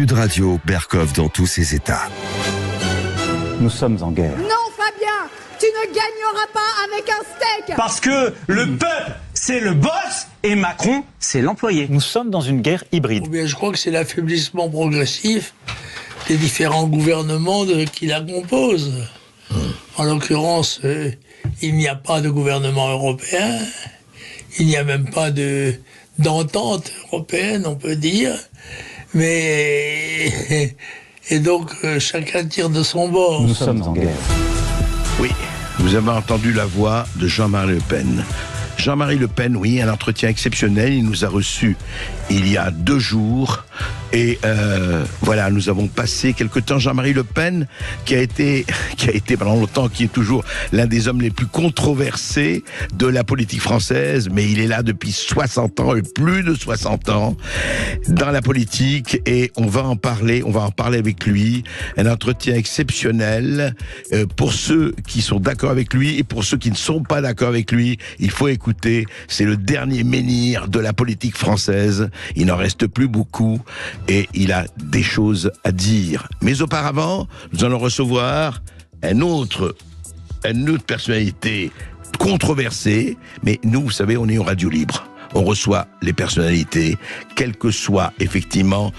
Sud Radio, Berkoff dans tous ses états. Nous sommes en guerre. Non, Fabien, tu ne gagneras pas avec un steak. Parce que le peuple, c'est le boss et Macron, c'est l'employé. Nous sommes dans une guerre hybride. Bien, je crois que c'est l'affaiblissement progressif des différents gouvernements qui la composent. En l'occurrence, il n'y a pas de gouvernement européen, il n'y a même pas d'entente européenne, on peut dire, mais et donc chacun tire de son bord. Nous sommes en guerre. Oui, vous avez entendu la voix de Jean-Marie Le Pen. Jean-Marie Le Pen, oui, un entretien exceptionnel. Il nous a reçus il y a 2 jours. Et voilà, nous avons passé quelque temps. Jean-Marie Le Pen, qui a été pendant longtemps, qui est toujours l'un des hommes les plus controversés de la politique française, mais il est là depuis 60 ans, et plus de 60 ans, dans la politique, et on va en parler avec lui. Un entretien exceptionnel pour ceux qui sont d'accord avec lui, et pour ceux qui ne sont pas d'accord avec lui, il faut écouter. C'est le dernier menhir de la politique française. Il n'en reste plus beaucoup. Et il a des choses à dire. Mais auparavant, nous allons recevoir une autre personnalité controversée. Mais nous, vous savez, on est en radio libre. On reçoit les personnalités, quelles que soient effectivement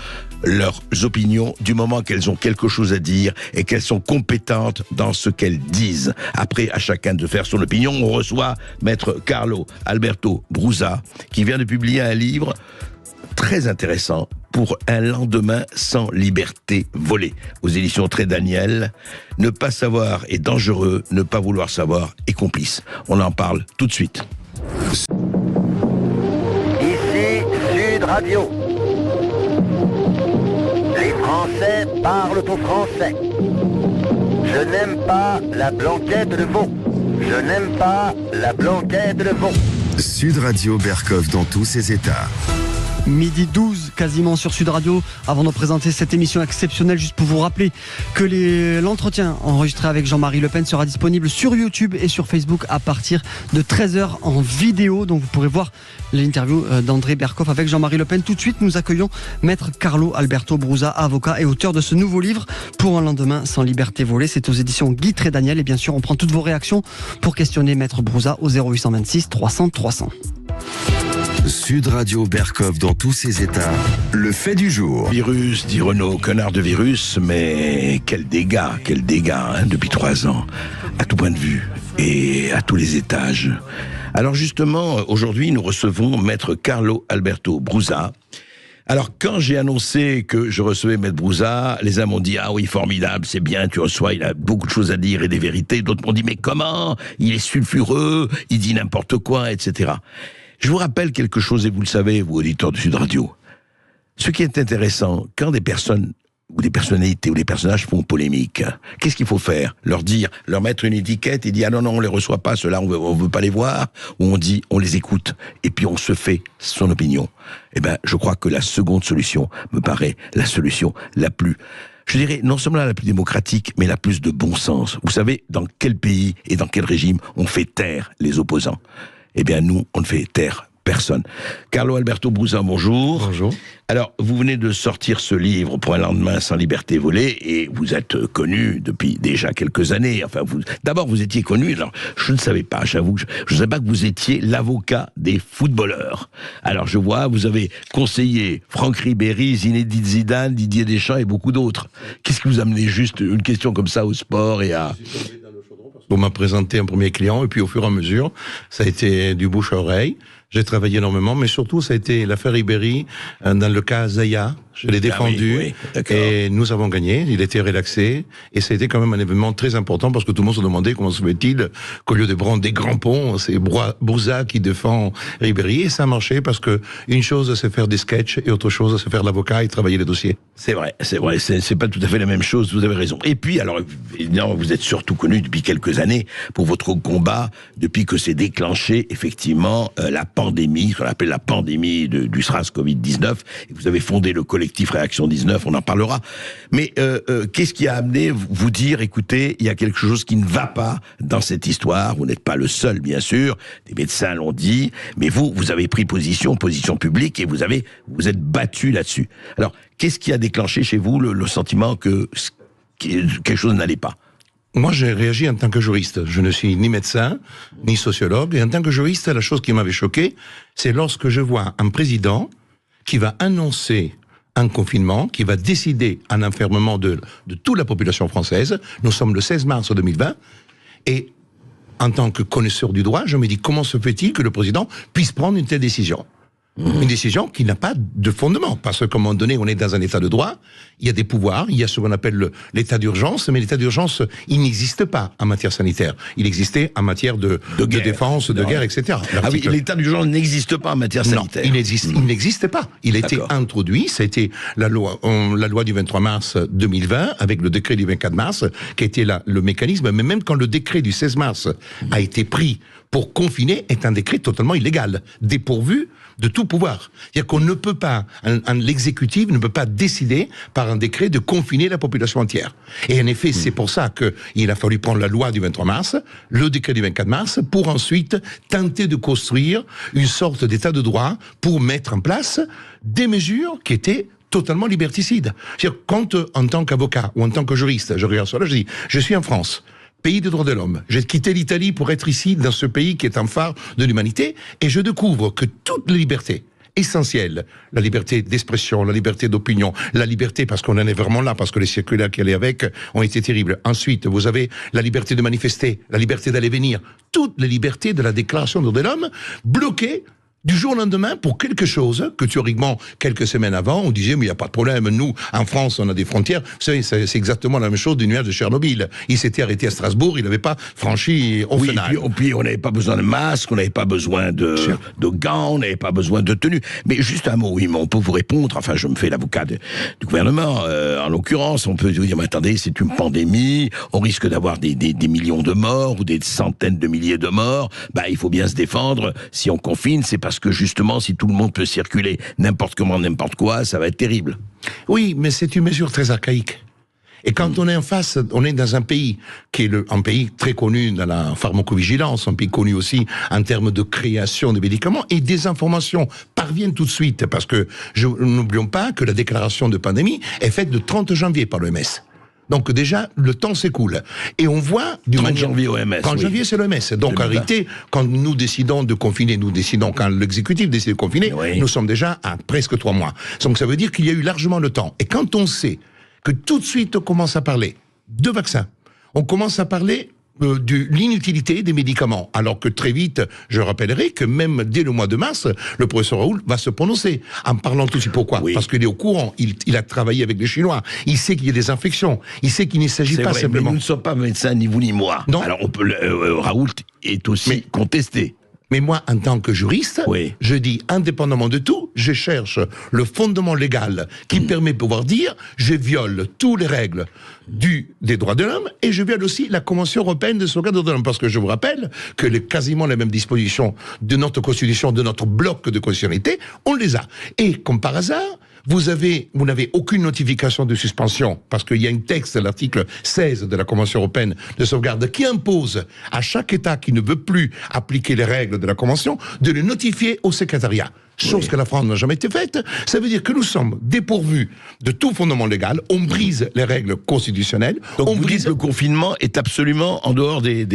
leurs opinions, du moment qu'elles ont quelque chose à dire et qu'elles sont compétentes dans ce qu'elles disent. Après, à chacun de faire son opinion. On reçoit Maître Carlo Alberto Brusa, qui vient de publier un livre très intéressant pour un lendemain sans liberté volée. Aux éditions Très Daniel, ne pas savoir est dangereux, ne pas vouloir savoir est complice. On en parle tout de suite. Ici Sud Radio. Les Français parlent au français. Je n'aime pas la blanquette de veau. Je n'aime pas la blanquette de veau. Sud Radio, Berkoff dans tous ses états. Midi 12 quasiment sur Sud Radio. Avant de présenter cette émission exceptionnelle, juste pour vous rappeler que l'entretien enregistré avec Jean-Marie Le Pen sera disponible sur YouTube et sur Facebook à partir de 13h en vidéo. Donc vous pourrez voir l'interview d'André Berkoff avec Jean-Marie Le Pen. Tout de suite, nous accueillons Maître Carlo Alberto Brusa, avocat et auteur de ce nouveau livre Pour un lendemain sans liberté volée. C'est aux éditions Guy Très Daniel. Et bien sûr, on prend toutes vos réactions pour questionner Maître Brusa au 0826 300 300. Sud Radio, Berkoff dans tous ses états. Le fait du jour. Virus, dit Renaud, connard de virus, mais quel dégât depuis 3 ans, à tout point de vue et à tous les étages. Alors justement, aujourd'hui, nous recevons Maître Carlo Alberto Brusa. Alors, quand j'ai annoncé que je recevais Maître Brusa, les uns m'ont dit « Ah oui, formidable, c'est bien, tu reçois, il a beaucoup de choses à dire et des vérités. » D'autres m'ont dit « Mais comment ? Il est sulfureux, il dit n'importe quoi, etc. » Je vous rappelle quelque chose, et vous le savez, vous, auditeurs de Sud Radio. Ce qui est intéressant, quand des personnes, ou des personnalités, ou des personnages font polémique, qu'est-ce qu'il faut faire ? Leur dire, leur mettre une étiquette et dire « Ah non, non, on les reçoit pas, ceux-là, on veut pas les voir », ou on dit, on les écoute, et puis on se fait son opinion. Eh ben, je crois que la seconde solution me paraît la solution la plus, je dirais, non seulement la plus démocratique, mais la plus de bon sens. Vous savez, dans quel pays et dans quel régime on fait taire les opposants ? Eh bien, nous, on ne fait taire personne. Carlo Alberto Brusa, bonjour. Bonjour. Alors, vous venez de sortir ce livre Pour un lendemain sans liberté volée, et vous êtes connu depuis déjà quelques années. Enfin, d'abord, vous étiez connu, alors, je ne savais pas, j'avoue, je ne savais pas que vous étiez l'avocat des footballeurs. Alors, je vois, vous avez conseillé Franck Ribéry, Zinedine Zidane, Didier Deschamps et beaucoup d'autres. Qu'est-ce qui vous a amené juste une question comme ça au sport et à... On m'a présenté un premier client, et puis au fur et à mesure, ça a été du bouche à oreille. J'ai travaillé énormément, mais surtout, ça a été l'affaire Ribéry, dans le cas Zaya. Je l'ai défendu, oui, et nous avons gagné. Il était relaxé, et ça a été quand même un événement très important, parce que tout le monde se demandait comment se fait-il qu'au lieu de prendre des grands ponts, c'est Brusa qui défend Ribéry, et ça a marché, parce que une chose, c'est faire des sketchs, et autre chose, c'est faire l'avocat et travailler les dossiers. C'est vrai, c'est pas tout à fait la même chose, vous avez raison. Et puis, alors, évidemment, vous êtes surtout connu depuis quelques années pour votre combat, depuis que s'est déclenché, effectivement, la pandémie, ce qu'on appelle la pandémie du SRAS Covid-19, et vous avez fondé le collectif collectif Réaction 19, on en parlera. Mais qu'est-ce qui a amené vous dire, écoutez, il y a quelque chose qui ne va pas dans cette histoire, vous n'êtes pas le seul, bien sûr, des médecins l'ont dit, mais vous avez pris position publique, et vous êtes battu là-dessus. Alors, qu'est-ce qui a déclenché chez vous le sentiment que quelque chose n'allait pas? Moi, j'ai réagi en tant que juriste. Je ne suis ni médecin, ni sociologue. Et en tant que juriste, la chose qui m'avait choqué, c'est lorsque je vois un président qui va annoncer un confinement, qui va décider un enfermement de toute la population française. Nous sommes le 16 mars 2020. Et en tant que connaisseur du droit, je me dis, comment se fait-il que le président puisse prendre une telle décision ? Une décision qui n'a pas de fondement, parce qu'à un moment donné, on est dans un état de droit, il y a des pouvoirs, il y a ce qu'on appelle l'état d'urgence, mais l'état d'urgence, il n'existe pas en matière sanitaire. Il existait en matière de défense, de guerre, etc. Ah oui, l'état d'urgence n'existe pas en matière sanitaire. Non, il n'existe pas. Il a été introduit, ça a été la loi du 23 mars 2020, avec le décret du 24 mars, qui a été le mécanisme, mais même quand le décret du 16 mars a été pris pour confiner, est un décret totalement illégal, dépourvu de tout pouvoir. C'est-à-dire qu'on ne peut pas, l'exécutif ne peut pas décider par un décret de confiner la population entière. Et en effet, c'est pour ça qu'il a fallu prendre la loi du 23 mars, le décret du 24 mars, pour ensuite tenter de construire une sorte d'état de droit pour mettre en place des mesures qui étaient totalement liberticides. C'est-à-dire, quand, en tant qu'avocat ou en tant que juriste, je regarde cela, je dis, je suis en France, pays des droits de l'homme. J'ai quitté l'Italie pour être ici, dans ce pays qui est un phare de l'humanité, et je découvre que toutes les libertés essentielles, la liberté d'expression, la liberté d'opinion, la liberté, parce qu'on en est vraiment là, parce que les circulaires qui allaient avec ont été terribles. Ensuite, vous avez la liberté de manifester, la liberté d'aller venir, toutes les libertés de la Déclaration des droits de l'homme bloquées du jour au lendemain pour quelque chose que théoriquement, quelques semaines avant, on disait mais il n'y a pas de problème, nous, en France, on a des frontières. Vous savez, c'est exactement la même chose du nuage de Tchernobyl. Il s'était arrêté à Strasbourg, il n'avait pas franchi au final. Puis on n'avait pas besoin de masque, on n'avait pas besoin de gants, on n'avait pas besoin de tenue. Mais juste un mot, oui, mais on peut vous répondre, enfin je me fais l'avocat du gouvernement, en l'occurrence, on peut vous dire, mais attendez, c'est une pandémie, on risque d'avoir des millions de morts ou des centaines de milliers de morts, il faut bien se défendre, si on confine, c'est parce que justement, si tout le monde peut circuler n'importe comment, n'importe quoi, ça va être terrible. Oui, mais c'est une mesure très archaïque. Et quand on est en face, on est dans un pays qui est un pays très connu dans la pharmacovigilance, un pays connu aussi en termes de création de médicaments, et des informations parviennent tout de suite, parce que n'oublions pas que la déclaration de pandémie est faite le 30 janvier par l'OMS. Donc déjà, le temps s'écoule. Et on voit... 30 janvier OMS. 30 janvier, c'est l'OMS. Donc en réalité, quand nous décidons de confiner, quand l'exécutif décide de confiner, nous sommes déjà à presque 3 mois. Donc ça veut dire qu'il y a eu largement le temps. Et quand on sait que tout de suite on commence à parler de vaccins, on commence à parler de l'inutilité des médicaments, alors que très vite, je rappellerai que même dès le mois de mars, le professeur Raoult va se prononcer, en parlant tout de suite. Pourquoi ? Parce qu'il est au courant, il a travaillé avec les Chinois, il sait qu'il y a des infections, il sait qu'il ne s'agit pas simplement... Mais nous ne sommes pas médecins, ni vous ni moi. Non. Alors Raoult est aussi contesté. Mais moi, en tant que juriste, je dis, indépendamment de tout, je cherche le fondement légal qui permet de pouvoir dire, je viole toutes les règles des droits de l'homme et je viole aussi la Convention européenne de sauvegarde des droits de l'homme. Parce que je vous rappelle que quasiment les mêmes dispositions de notre Constitution, de notre bloc de constitutionnalité, on les a. Et comme par hasard, vous n'avez aucune notification de suspension, parce qu'il y a un texte, l'article 16 de la Convention européenne de sauvegarde, qui impose à chaque État qui ne veut plus appliquer les règles de la Convention de le notifier au secrétariat. Chose que la France n'a jamais été faite. Ça veut dire que nous sommes dépourvus de tout fondement légal, on brise les règles constitutionnelles. Donc vous dites que le confinement est absolument en dehors des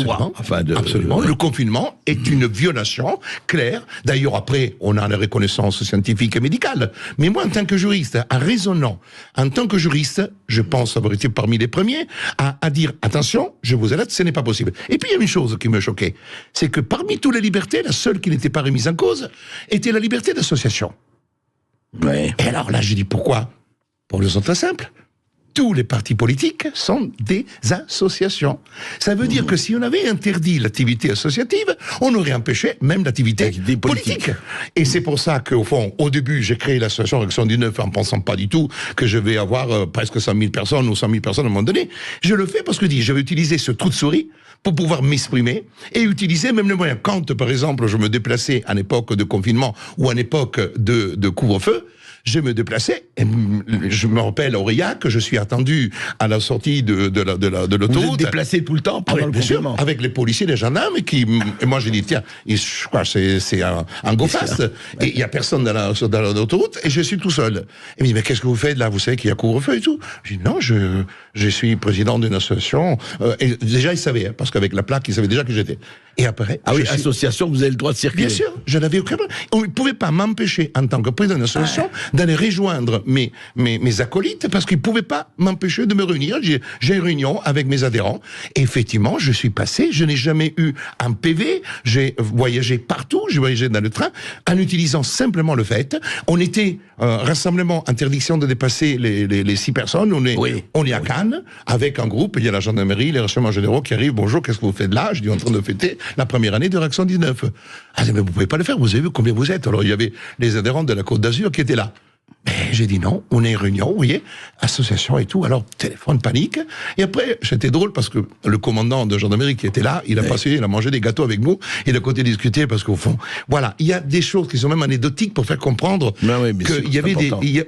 lois. Absolument. Le confinement est une violation claire. D'ailleurs, après, on a la reconnaissance scientifique et médicale. Mais moi, en tant que juriste, en raisonnant, en tant que juriste, je pense avoir été parmi les premiers à dire, attention, je vous alerte, ce n'est pas possible. Et puis il y a une chose qui me choquait, c'est que parmi toutes les libertés, la seule qui n'était pas remise en cause était la liberté d'association. Et alors là, je dis pourquoi ? Pour une raison très simple. Tous les partis politiques sont des associations. Ça veut dire que si on avait interdit l'activité associative, on aurait empêché même l'activité politique. Et c'est pour ça qu'au fond, au début, j'ai créé l'association Réaction 19 en pensant pas du tout que je vais avoir presque 100 000 personnes ou 100 000 personnes à un moment donné. Je le fais parce que je vais utiliser ce trou de souris pour pouvoir m'exprimer et utiliser même les moyens. Quand, par exemple, je me déplaçais à l'époque de confinement ou à l'époque de couvre-feu, je me déplaçais, et je me rappelle à Aurillac que je suis attendu à la sortie de l'autoroute. Vous êtes déplacé tout le temps pendant le confinement. Avec les policiers, les gendarmes, et moi j'ai dit, tiens, je crois que c'est un go fast, et il n'y a personne dans l'autoroute, et je suis tout seul. Et il me dit, mais qu'est-ce que vous faites là? Vous savez qu'il y a couvre-feu et tout? Je dis, non, je suis président d'une association, et déjà il savait, parce qu'avec la plaque, il savait déjà que j'étais. Et après... Ah oui, association, vous avez le droit de circuler. Bien sûr, je n'avais aucun problème. On ne pouvait pas m'empêcher, en tant que président d'une association, d'aller rejoindre mes acolytes, parce qu'ils ne pouvaient pas m'empêcher de me réunir. J'ai une réunion avec mes adhérents, et effectivement, je suis passé, je n'ai jamais eu un PV, j'ai voyagé partout, j'ai voyagé dans le train, en utilisant simplement le fait, on était, rassemblement, interdiction de dépasser les 6 personnes, on est à Cannes, avec un groupe, il y a la gendarmerie, les renseignements généraux qui arrivent, bonjour, qu'est-ce que vous faites là? Je dis, en train de fêter la première année de Réaction 19. Ah, mais vous pouvez pas le faire, vous avez vu combien vous êtes? Alors, il y avait les adhérents de la Côte d'Azur qui étaient là. J'ai dit non, on est en réunion, vous voyez, association et tout, alors téléphone, panique. Et après, c'était drôle parce que le commandant de gendarmerie qui était là, il a mangé des gâteaux avec nous, il a côté discuté parce qu'au fond, voilà, il y a des choses qui sont même anecdotiques pour faire comprendre qu'il y avait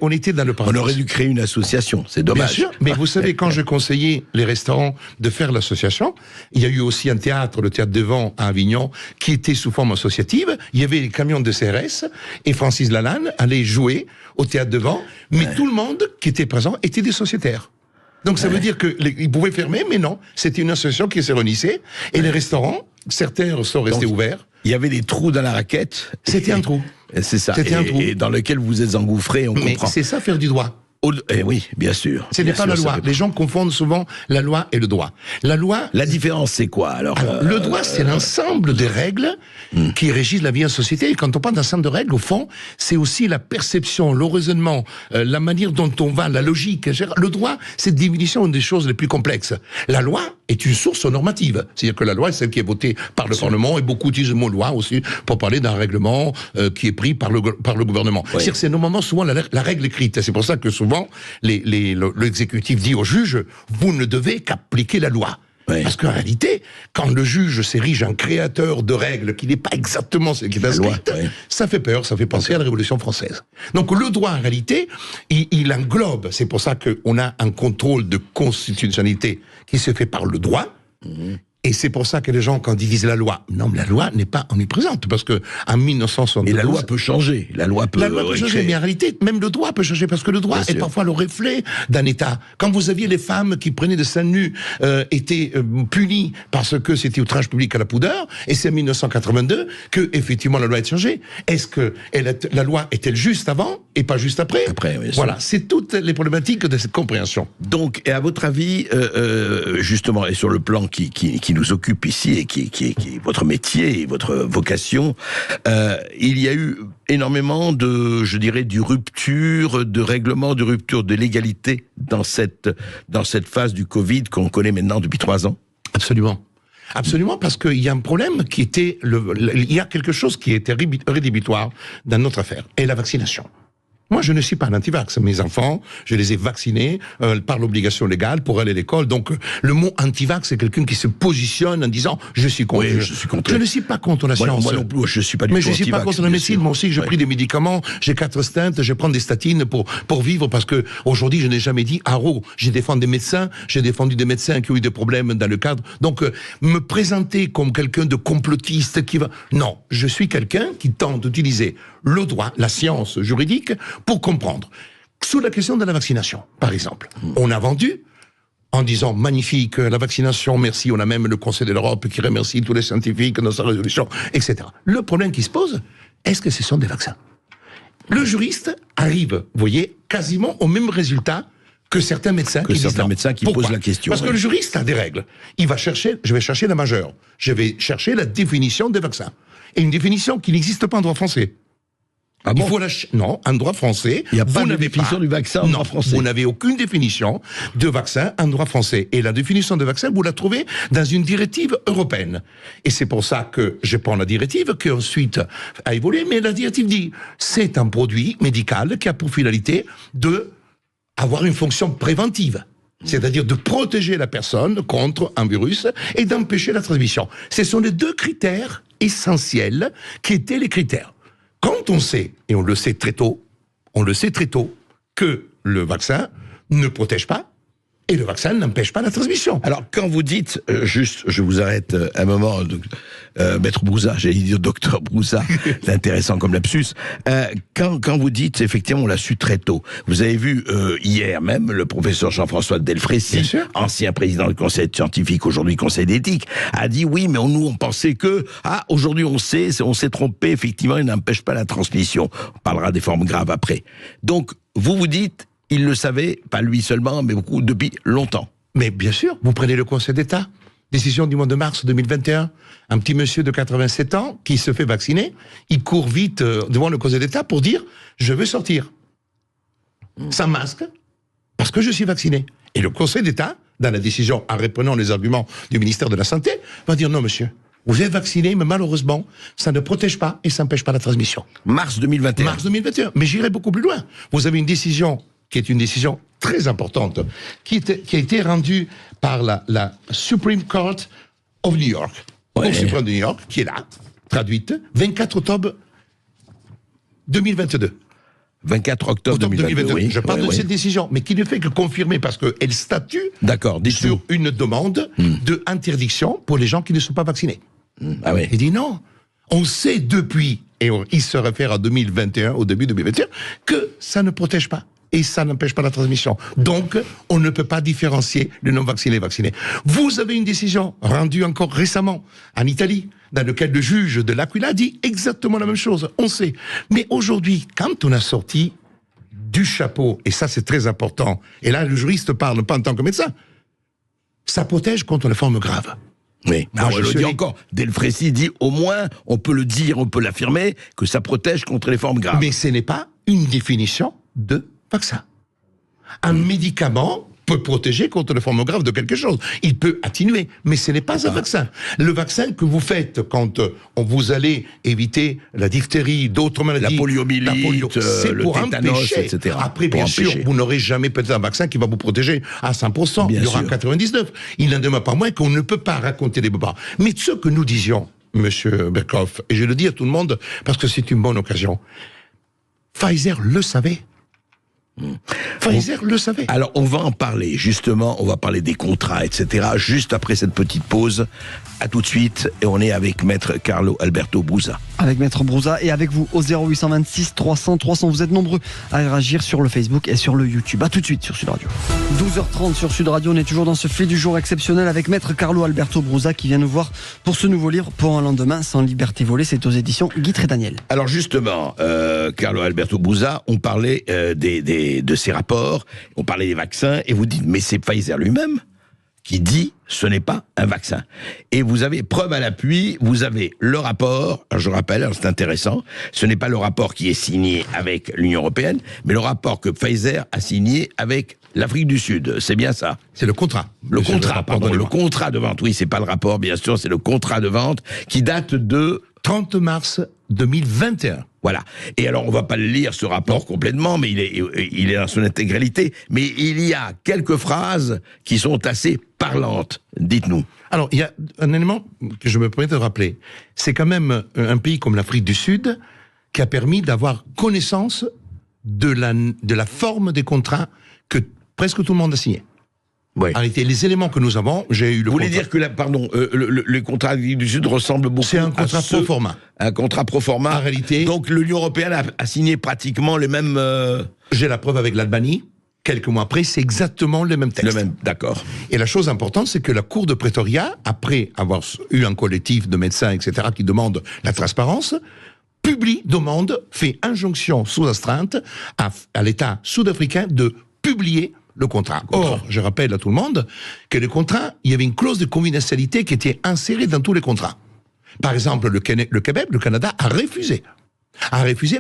on était dans le paradoxe. On aurait dû créer une association, c'est dommage. Bien sûr, mais vous savez, quand je conseillais les restaurants de faire l'association, il y a eu aussi un théâtre, le Théâtre de Vent à Avignon, qui était sous forme associative, il y avait les camions de CRS, et Francis Lalanne allait jouer au Théâtre de Vent, mais tout le monde qui était présent était des sociétaires. Donc ça veut dire qu'ils pouvaient fermer, mais non, c'était une association qui se réunissait, et les restaurants, certains sont restés ouverts. Il y avait des trous dans la raquette. C'était un trou. C'est ça. C'était un trou. Et dans lequel vous êtes engouffré, on comprend. C'est ça, faire du droit. Oui, bien sûr. Ce n'est pas la loi. Les gens confondent souvent la loi et le droit. La différence, c'est quoi alors le droit, c'est l'ensemble des règles qui régissent la vie en société. Et quand on parle d'ensemble de règles, au fond, c'est aussi la perception, le raisonnement, la manière dont on va, la logique. Le droit, c'est une définition des choses les plus complexes. La loi est une source normative. C'est-à-dire que la loi est celle qui est votée par le Parlement, et beaucoup utilisent le mot loi aussi pour parler d'un règlement qui est pris par le gouvernement. Oui. C'est-à-dire que c'est normalement souvent la règle écrite. C'est pour ça que souvent, l'exécutif dit au juge, vous ne devez qu'appliquer la loi. Oui. Parce qu'en réalité, quand le juge s'érige en créateur de règles qui n'est pas exactement ce qui est inscrite, ça fait peur, ça fait penser à la Révolution française. Donc le droit, en réalité, il englobe, c'est pour ça qu'on a un contrôle de constitutionnalité qui se fait par le droit, et c'est pour ça que les gens, quand ils disent la loi, non, mais la loi n'est pas omniprésente, parce que en 1972... Et la loi peut changer. La loi peut changer, mais en réalité, même le droit peut changer, parce que le droit est parfois le reflet d'un État. Quand vous aviez les femmes qui prenaient des seins nus, étaient punies parce que c'était outrage public à la pudeur, et c'est en 1982 que, effectivement, la loi a changé. Est-ce que la loi est-elle juste avant et pas juste après? Après, oui. Voilà, c'est toutes les problématiques de cette compréhension. Donc, et à votre avis, justement, et sur le plan qui nous occupe ici et qui est votre métier et votre vocation, il y a eu énormément de, je dirais, de rupture de règlement, de rupture de légalité dans cette phase du Covid qu'on connaît maintenant depuis 3 ans. Absolument. Absolument, parce qu'il y a un problème qui était, il y a quelque chose qui était rédhibitoire dans notre affaire, et la vaccination. Moi, je ne suis pas un anti-vax. Mes enfants, je les ai vaccinés par l'obligation légale pour aller à l'école. Donc, le mot anti-vax, c'est quelqu'un qui se positionne en disant « je suis contre ». Oui, je suis contre. Je ne suis pas contre la science. Moi non plus, je suis pas du tout anti-vax. Mais je suis pas contre la médecine. Moi aussi, je pris des médicaments, j'ai 4 stents, je prends des statines pour vivre, parce que aujourd'hui, je n'ai jamais dit « haro ». J'ai défendu des médecins, j'ai défendu des médecins qui ont eu des problèmes dans le cadre. Donc, me présenter comme quelqu'un de complotiste qui va... Non, je suis quelqu'un qui tente d'utiliser le droit, la science juridique, pour comprendre. Sur la question de la vaccination, par exemple, on a vendu en disant magnifique, la vaccination, merci, on a même le Conseil de l'Europe qui remercie tous les scientifiques dans sa résolution, etc. Le problème qui se pose, est-ce que ce sont des vaccins? Le juriste arrive, vous voyez, quasiment au même résultat que certains médecins qui posent la question. Parce que le juriste a des règles. Je vais chercher la majeure. Je vais chercher la définition des vaccins. Et une définition qui n'existe pas en droit français. Ah bon? Non, en droit français, il n'y a pas de définition du vaccin en droit français. Vous n'avez aucune définition de vaccin en droit français. Et la définition de vaccin, vous la trouvez dans une directive européenne. Et c'est pour ça que je prends la directive, qui ensuite a évolué, mais la directive dit, c'est un produit médical qui a pour finalité de avoir une fonction préventive. C'est-à-dire de protéger la personne contre un virus et d'empêcher la transmission. Ce sont les deux critères essentiels qui étaient les critères. Quand on sait, et on le sait très tôt, que le vaccin ne protège pas, et le vaccin n'empêche pas la transmission. Alors, quand vous dites, juste, je vous arrête un moment, Maître Brouza, j'allais dire Docteur Brouza, c'est intéressant comme lapsus. Quand vous dites, effectivement, on l'a su très tôt. Vous avez vu hier même le professeur Jean-François Delfrécy, ancien président du conseil scientifique, aujourd'hui conseil d'éthique, a dit oui, mais nous on pensait que aujourd'hui on s'est trompé, effectivement, il n'empêche pas la transmission. On parlera des formes graves après. Donc vous dites, il le savait, pas lui seulement, mais beaucoup depuis longtemps. Mais bien sûr, vous prenez le Conseil d'État, décision du mois de mars 2021, un petit monsieur de 87 ans qui se fait vacciner, il court vite devant le Conseil d'État pour dire « je veux sortir ». Sans masque, parce que je suis vacciné. Et le Conseil d'État, dans la décision, en reprenant les arguments du ministère de la Santé, va dire « non monsieur, vous êtes vacciné, mais malheureusement, ça ne protège pas et ça n'empêche pas la transmission ». Mars 2021. Mars 2021, mais j'irai beaucoup plus loin. Vous avez une décision qui est une décision très importante, qui a été rendue par la Supreme Court of New York. Cour suprême de New York, qui est là, traduite, 24 octobre 2022. 24 octobre 2022. Oui, je parle de cette décision, mais qui ne fait que confirmer, parce qu'elle statue sur une demande de interdiction pour les gens qui ne sont pas vaccinés. Ah ouais. Il dit non. On sait depuis, et il se réfère à 2021, au début 2021, que ça ne protège pas. Et ça n'empêche pas la transmission. Donc, on ne peut pas différencier le non-vacciné et vacciné. Vous avez une décision rendue encore récemment en Italie, dans laquelle le juge de l'Aquila dit exactement la même chose. On sait. Mais aujourd'hui, quand on a sorti du chapeau, et ça c'est très important, et là le juriste parle pas en tant que médecin, ça protège contre les formes graves. Oui, je le dis encore. Delfrécy dit au moins, on peut le dire, on peut l'affirmer, que ça protège contre les formes graves. Mais ce n'est pas une définition de vaccin. Un médicament peut protéger contre les formes graves de quelque chose. Il peut atténuer, mais ce n'est pas un vaccin. Le vaccin que vous faites quand vous allez éviter la diphtérie, d'autres maladies, la poliomyélite, c'est le pour tétanos, empêcher. etc. Après, bien sûr, vous n'aurez jamais peut-être un vaccin qui va vous protéger à 100%. Il y aura 99%. Il n'en demeure pas moins qu'on ne peut pas raconter des bobards. Mais ce que nous disions, Monsieur Berkoff, et je le dis à tout le monde parce que c'est une bonne occasion, Pfizer le savait. Pfizer le savait. Alors on va en parler, justement, on va parler des contrats, etc. Juste après cette petite pause. À tout de suite, et on est avec Maître Carlo Alberto Brouza. Avec Maître Brouza et avec vous au 0826 300 300. Vous êtes nombreux à réagir sur le Facebook et sur le YouTube. À tout de suite sur Sud Radio. 12h30 sur Sud Radio, on est toujours dans ce fait du jour exceptionnel avec Maître Carlo Alberto Brouza qui vient nous voir pour ce nouveau livre Pour un lendemain sans liberté volée. C'est aux éditions Guy Trédaniel. Alors justement, Carlo Alberto Brouza, on parlait de ces rapports, on parlait des vaccins, et vous dites, mais c'est Pfizer lui-même qui dit ce n'est pas un vaccin. Et vous avez preuve à l'appui, vous avez le rapport, alors je rappelle, alors c'est intéressant, ce n'est pas le rapport qui est signé avec l'Union européenne, mais le rapport que Pfizer a signé avec l'Afrique du Sud, c'est bien ça? C'est le contrat. Le contrat de vente, oui, c'est pas le rapport, bien sûr, c'est le contrat de vente qui date de 30 mars 2021. Voilà. Et alors, on va pas le lire, ce rapport, complètement, mais il est dans son intégralité. Mais il y a quelques phrases qui sont assez parlantes. Dites-nous. Alors, il y a un élément que je me permets de rappeler. C'est quand même un pays comme l'Afrique du Sud qui a permis d'avoir connaissance de la forme des contrats que presque tout le monde a signés. Ouais. En réalité, les éléments que nous avons, j'ai eu le. Vous voulez dire que le contrat du Sud ressemble beaucoup. C'est un contrat pro forma. Un contrat pro forma. En réalité. Donc l'Union européenne a signé pratiquement les mêmes. J'ai la preuve avec l'Albanie. Quelques mois après, c'est exactement le même texte. D'accord. Et la chose importante, c'est que la Cour de Pretoria, après avoir eu un collectif de médecins, etc., qui demande la transparence, fait injonction sous astreinte à l'État sud-africain de publier le contrat. Or, je rappelle à tout le monde que le contrat, il y avait une clause de confidentialité qui était insérée dans tous les contrats. Par exemple, le Québec, le Canada, a refusé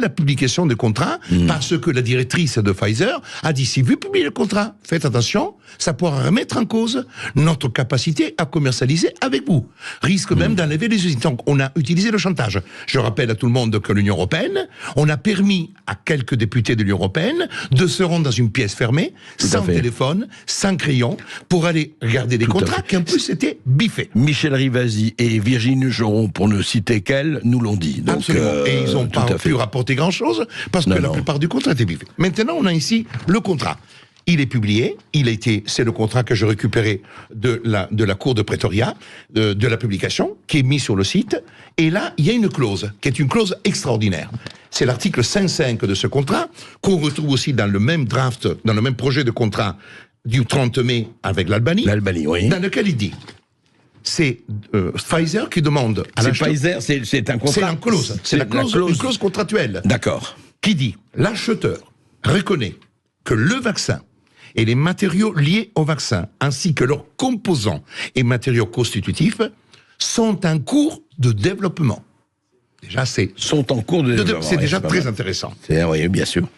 la publication des contrats parce que la directrice de Pfizer a dit, si vous publiez le contrat, faites attention, ça pourra remettre en cause notre capacité à commercialiser avec vous. Risque même d'enlever les usines. Donc, on a utilisé le chantage. Je rappelle à tout le monde que l'Union européenne, on a permis à quelques députés de l'Union européenne de se rendre dans une pièce fermée, sans téléphone, sans crayon, pour aller regarder des contrats qui en plus étaient biffés. Michel Rivasi et Virginie Joron, pour ne citer qu'elle, nous l'ont dit. Donc, absolument. Et ils n'ont pas pu rapporter grand-chose, parce que la plupart du contrat était biffé. Maintenant, on a ici le contrat. Il est publié, c'est le contrat que je récupérais de la cour de Pretoria, de la publication, qui est mis sur le site. Et là, il y a une clause, qui est une clause extraordinaire. C'est l'article 5.5 de ce contrat, qu'on retrouve aussi dans le même draft, dans le même projet de contrat du 30 mai avec l'Albanie. L'Albanie, oui. Dans lequel il dit, c'est Pfizer qui demande à l'acheteur... Pfizer, c'est un contrat. C'est une clause. C'est une clause contractuelle. D'accord. Qui dit, l'acheteur reconnaît que le vaccin et les matériaux liés au vaccin, ainsi que leurs composants et matériaux constitutifs, sont en cours de développement. Déjà, sont en cours de développement. C'est déjà très intéressant. Oui, bien sûr.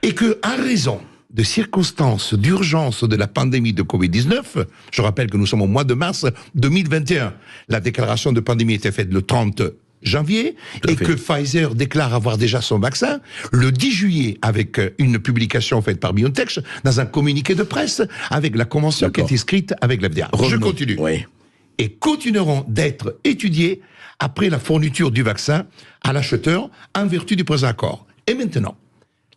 Et que, à raison de circonstances d'urgence de la pandémie de Covid-19, je rappelle que nous sommes au mois de mars 2021, la déclaration de pandémie était faite le 30 janvier, et que Pfizer déclare avoir déjà son vaccin le 10 juillet avec une publication faite par BioNTech dans un communiqué de presse avec la convention qui est inscrite avec l'FDA. Je continue. Oui. Et continueront d'être étudiés après la fourniture du vaccin à l'acheteur en vertu du présent accord. Et maintenant,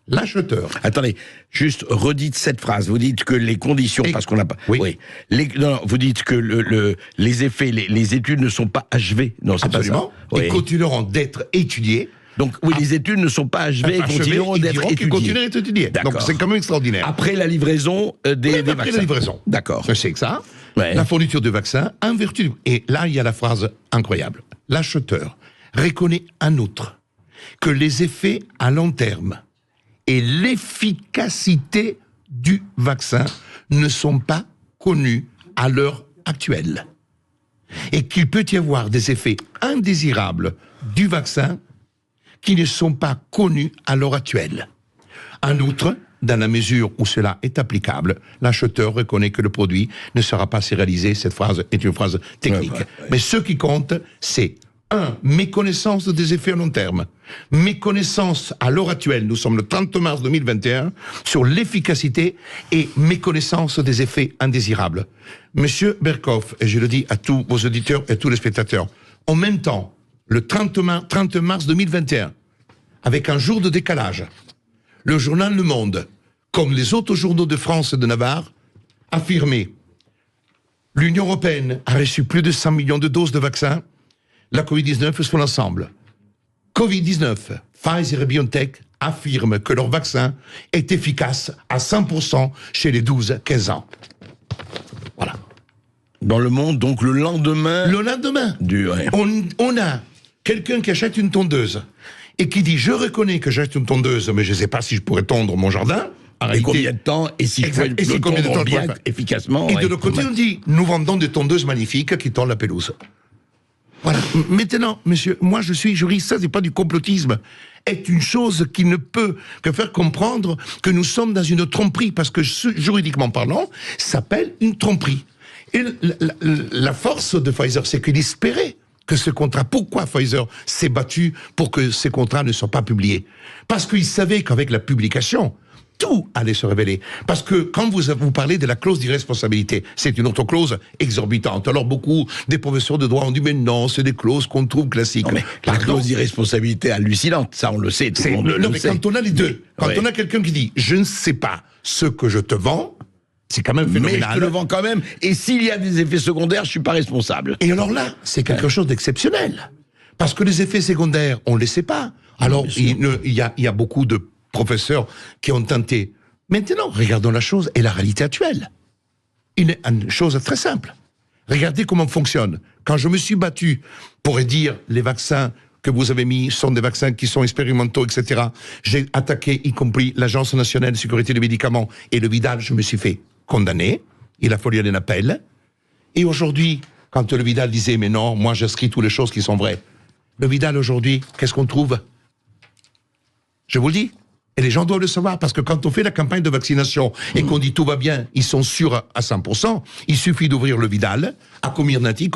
l'acheteur... Attendez, juste redites cette phrase. Vous dites que les conditions, parce qu'on n'a pas... Oui. Vous dites que les effets, les études ne sont pas achevées. Non, c'est pas ça. Absolument. Et continueront d'être étudiés. Donc, oui, les études ne sont pas achevées et continueront d'être étudiées. Continueront d'être étudiées. Donc, c'est quand même extraordinaire. Après la livraison des vaccins. Après la livraison. D'accord. C'est que ça. Ouais. La fourniture de vaccins, en vertu... Et là, il y a la phrase incroyable. L'acheteur reconnaît en outre que les effets à long terme et l'efficacité du vaccin ne sont pas connus à l'heure actuelle. Et qu'il peut y avoir des effets indésirables du vaccin qui ne sont pas connus à l'heure actuelle. En outre, dans la mesure où cela est applicable, l'acheteur reconnaît que le produit ne sera pas sérialisé. Cette phrase est une phrase technique. Mais ce qui compte, c'est 1. Méconnaissance des effets à long terme. Méconnaissance à l'heure actuelle, nous sommes le 30 mars 2021, sur l'efficacité et méconnaissance des effets indésirables. Monsieur Berkoff, et je le dis à tous vos auditeurs et à tous les spectateurs, en même temps, le 30 mars 2021, avec un jour de décalage, le journal Le Monde, comme les autres journaux de France et de Navarre, affirmait « L'Union européenne a reçu plus de 100 millions de doses de vaccins, la Covid-19 sur l'ensemble. Covid-19, Pfizer et BioNTech affirment que leur vaccin est efficace à 100% chez les 12-15 ans. » Voilà. Dans Le Monde, donc le lendemain... Le lendemain. On a quelqu'un qui achète une tondeuse et qui dit « Je reconnais que j'achète une tondeuse, mais je ne sais pas si je pourrais tondre mon jardin. » Et combien de temps, et si je peux le tondre bien, efficacement. Et de l'autre côté, on dit « Nous vendons des tondeuses magnifiques qui tondent la pelouse. » Voilà. Maintenant, monsieur, moi je suis juriste, ça c'est pas du complotisme, est une chose qui ne peut que faire comprendre que nous sommes dans une tromperie, parce que juridiquement parlant, ça s'appelle une tromperie. Et la force de Pfizer, c'est qu'il espérait que ce contrat, pourquoi Pfizer s'est battu pour que ces contrats ne soient pas publiés? Parce qu'il savait qu'avec la publication, tout allait se révéler. Parce que quand vous parlez de la clause d'irresponsabilité, c'est une autre clause exorbitante. Alors beaucoup des professeurs de droit ont dit mais non, c'est des clauses qu'on trouve classiques. Non, mais la clause d'irresponsabilité hallucinante, ça on le sait, tout le monde le sait. Quand on a les deux, quand on a quelqu'un qui dit je ne sais pas ce que je te vends, c'est quand même phénoménal. Mais je te le vends quand même, et s'il y a des effets secondaires, je suis pas responsable. Et alors là, c'est quelque chose d'exceptionnel. Parce que les effets secondaires, on ne les sait pas. Alors il y a beaucoup de professeurs qui ont tenté. Maintenant, regardons la chose et la réalité actuelle. Une chose très simple. Regardez comment fonctionne. Quand je me suis battu pour dire les vaccins que vous avez mis sont des vaccins qui sont expérimentaux, etc., j'ai attaqué y compris l'Agence nationale de sécurité des médicaments et le Vidal, je me suis fait condamner. Il a fallu aller en appel. Et aujourd'hui, quand le Vidal disait mais non, moi j'inscris toutes les choses qui sont vraies. Le Vidal aujourd'hui, qu'est-ce qu'on trouve? Je vous le dis. Et les gens doivent le savoir, parce que quand on fait la campagne de vaccination et qu'on dit tout va bien, ils sont sûrs à 100%, il suffit d'ouvrir le Vidal à Comirnaty,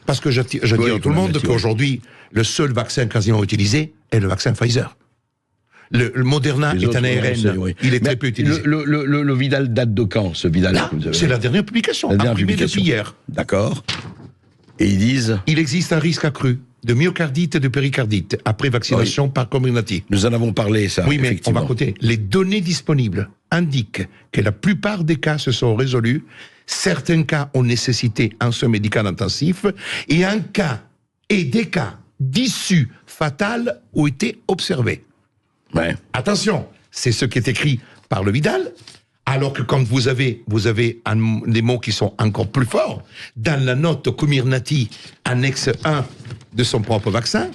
parce que je dis à tout le monde qu'aujourd'hui, le seul vaccin quasiment utilisé est le vaccin Pfizer. Le Moderna est un ARN, il est très peu utilisé. Le Vidal date de quand, ce Vidal? C'est la dernière publication, imprimée depuis hier. D'accord. Et ils disent... Il existe un risque accru de myocardite et de péricardite après vaccination par Comirnaty. Nous en avons parlé, ça. Oui, mais on va côté. Les données disponibles indiquent que la plupart des cas se sont résolus. Certains cas ont nécessité un soin médical intensif et des cas d'issue fatale ont été observés. Ouais. Attention, c'est ce qui est écrit par le Vidal, alors que quand vous avez des mots qui sont encore plus forts, dans la note Comirnaty, annexe 1 de son propre vaccin,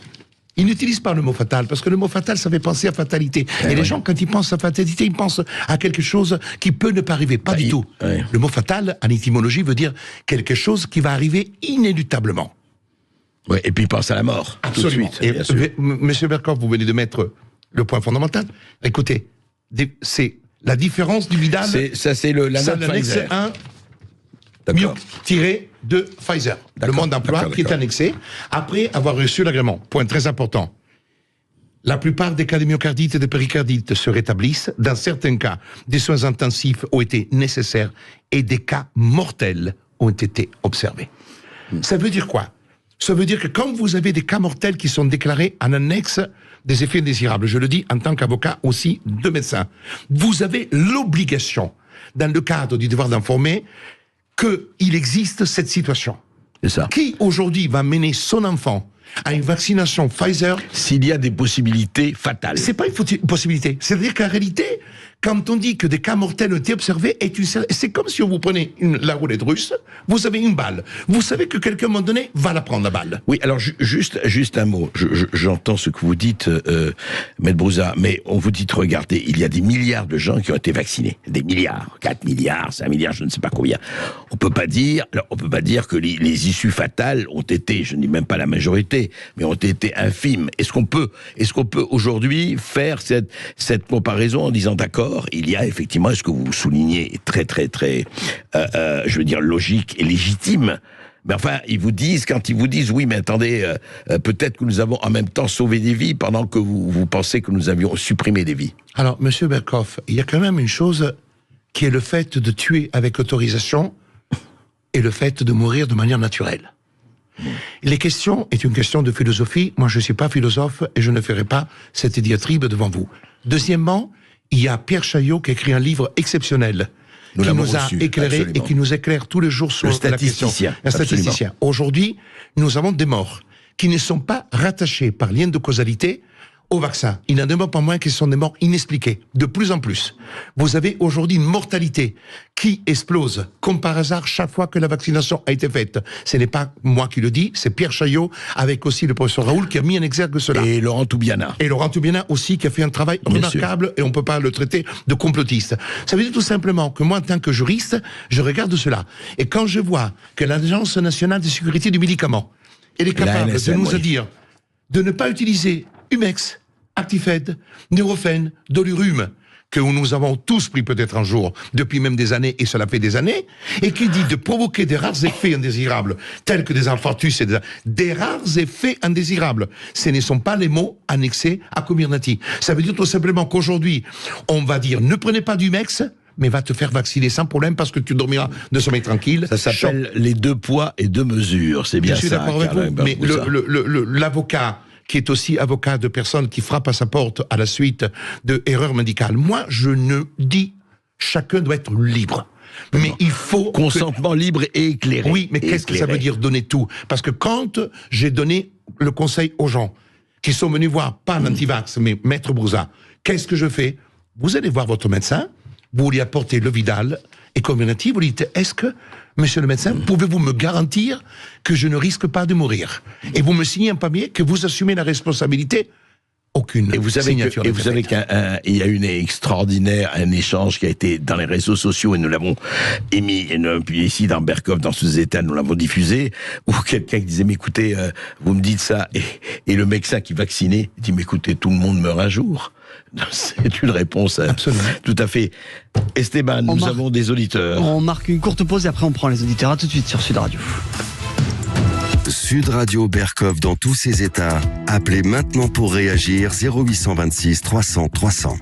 il n'utilise pas le mot fatal, parce que le mot fatal, ça fait penser à fatalité. Et les gens, quand ils pensent à fatalité, ils pensent à quelque chose qui peut ne pas arriver. Pas du tout. Le mot fatal, en étymologie, veut dire quelque chose qui va arriver inéluctablement. Ouais, et puis il pense à la mort. Absolument. Tout de suite, Monsieur Berkoff, vous venez de mettre le point fondamental. Écoutez, c'est la différence du Vidal. C'est la note Pfizer. 1 tiré de Pfizer. Le mode d'emploi qui est annexé après avoir reçu l'agrément. Point très important. La plupart des cas de myocardite et de péricardite se rétablissent. Dans certains cas, des soins intensifs ont été nécessaires et des cas mortels ont été observés. Ça veut dire quoi? Ça veut dire que quand vous avez des cas mortels qui sont déclarés en annexe des effets indésirables, je le dis en tant qu'avocat aussi de médecin, vous avez l'obligation, dans le cadre du devoir d'informer, qu'il existe cette situation. C'est ça. Qui aujourd'hui va mener son enfant à une vaccination Pfizer? S'il y a des possibilités fatales. C'est pas une possibilité. C'est-à-dire qu'en réalité, quand on dit que des cas mortels ont été observés, c'est comme si on vous prenait la roulette russe, vous avez une balle. Vous savez que quelqu'un, à un moment donné, va la prendre, la balle. Oui, alors juste un mot. J'entends ce que vous dites, Maître Brouza, mais on vous dit, regardez, il y a des milliards de gens qui ont été vaccinés. Des milliards, 4 milliards, 5 milliards, je ne sais pas combien. On peut pas dire que les issues fatales ont été, je ne dis même pas la majorité, mais ont été infimes. Est-ce qu'on peut aujourd'hui faire cette comparaison en disant, d'accord, il y a effectivement, ce que vous soulignez, très, je veux dire, logique et légitime. Mais enfin, quand ils vous disent, oui, mais attendez, peut-être que nous avons en même temps sauvé des vies pendant que vous pensez que nous avions supprimé des vies. Alors, Monsieur Berkoff, il y a quand même une chose qui est le fait de tuer avec autorisation et le fait de mourir de manière naturelle. Les questions est une question de philosophie. Moi, je ne suis pas philosophe et je ne ferai pas cette diatribe devant vous. Deuxièmement, il y a Pierre Chaillot qui a écrit un livre exceptionnel qui nous a éclairé et qui nous éclaire tous les jours sur la question. Un statisticien. Aujourd'hui, nous avons des morts qui ne sont pas rattachés par lien de causalité au vaccin. Il n'en demeure pas moins que ce sont des morts inexpliquées, de plus en plus. Vous avez aujourd'hui une mortalité qui explose, comme par hasard, chaque fois que la vaccination a été faite. Ce n'est pas moi qui le dis, c'est Pierre Chaillot, avec aussi le professeur Raoul, qui a mis en exergue cela. Et Laurent Toubiana. Et Laurent Toubiana aussi, qui a fait un travail remarquable, et on ne peut pas le traiter de complotiste. Ça veut dire tout simplement que moi, en tant que juriste, je regarde cela. Et quand je vois que l'Agence nationale de sécurité du médicament, elle est capable de nous dire de ne pas utiliser Humex, Actifed, Nurofen, Dolurum, que nous avons tous pris peut-être un jour, depuis même des années, et cela fait des années, et qui dit de provoquer des rares effets indésirables, tels que des infarctus et des rares effets indésirables. Ce ne sont pas les mots annexés à Comirnaty. Ça veut dire tout simplement qu'aujourd'hui, on va dire, ne prenez pas d'Humex, mais va te faire vacciner sans problème parce que tu dormiras de sommeil tranquille. Ça s'appelle les 2 poids et 2 mesures, c'est bien ça. Je suis d'accord avec vous, mais l'avocat qui est aussi avocat de personnes qui frappent à sa porte à la suite de erreurs médicales. Moi, je ne dis, chacun doit être libre. Mais il faut... Consentement libre et éclairé. Oui, mais qu'est-ce que ça veut dire donner tout? Parce que quand j'ai donné le conseil aux gens qui sont venus voir, pas un antivax, mais Maître Brouza, qu'est-ce que je fais? Vous allez voir votre médecin, vous lui apportez le Vidal et Comirnaty, vous lui dites, est-ce que, monsieur le médecin, pouvez-vous me garantir que je ne risque pas de mourir? Et vous me signez un papier que vous assumez la responsabilité. Aucune signature. Et vous savez qu'il y a un échange qui a été dans les réseaux sociaux, et nous l'avons émis, et puis ici dans Berkoff, dans ce état, nous l'avons diffusé, où quelqu'un qui disait, mais écoutez, vous me dites ça, et le médecin qui vaccinait dit, mais écoutez, tout le monde meurt un jour. C'est une réponse tout à fait. Esteban, nous avons des auditeurs. On marque une courte pause et après on prend les auditeurs. À tout de suite sur Sud Radio. Sud Radio Berkov dans tous ses états. Appelez maintenant pour réagir 0826 300 300.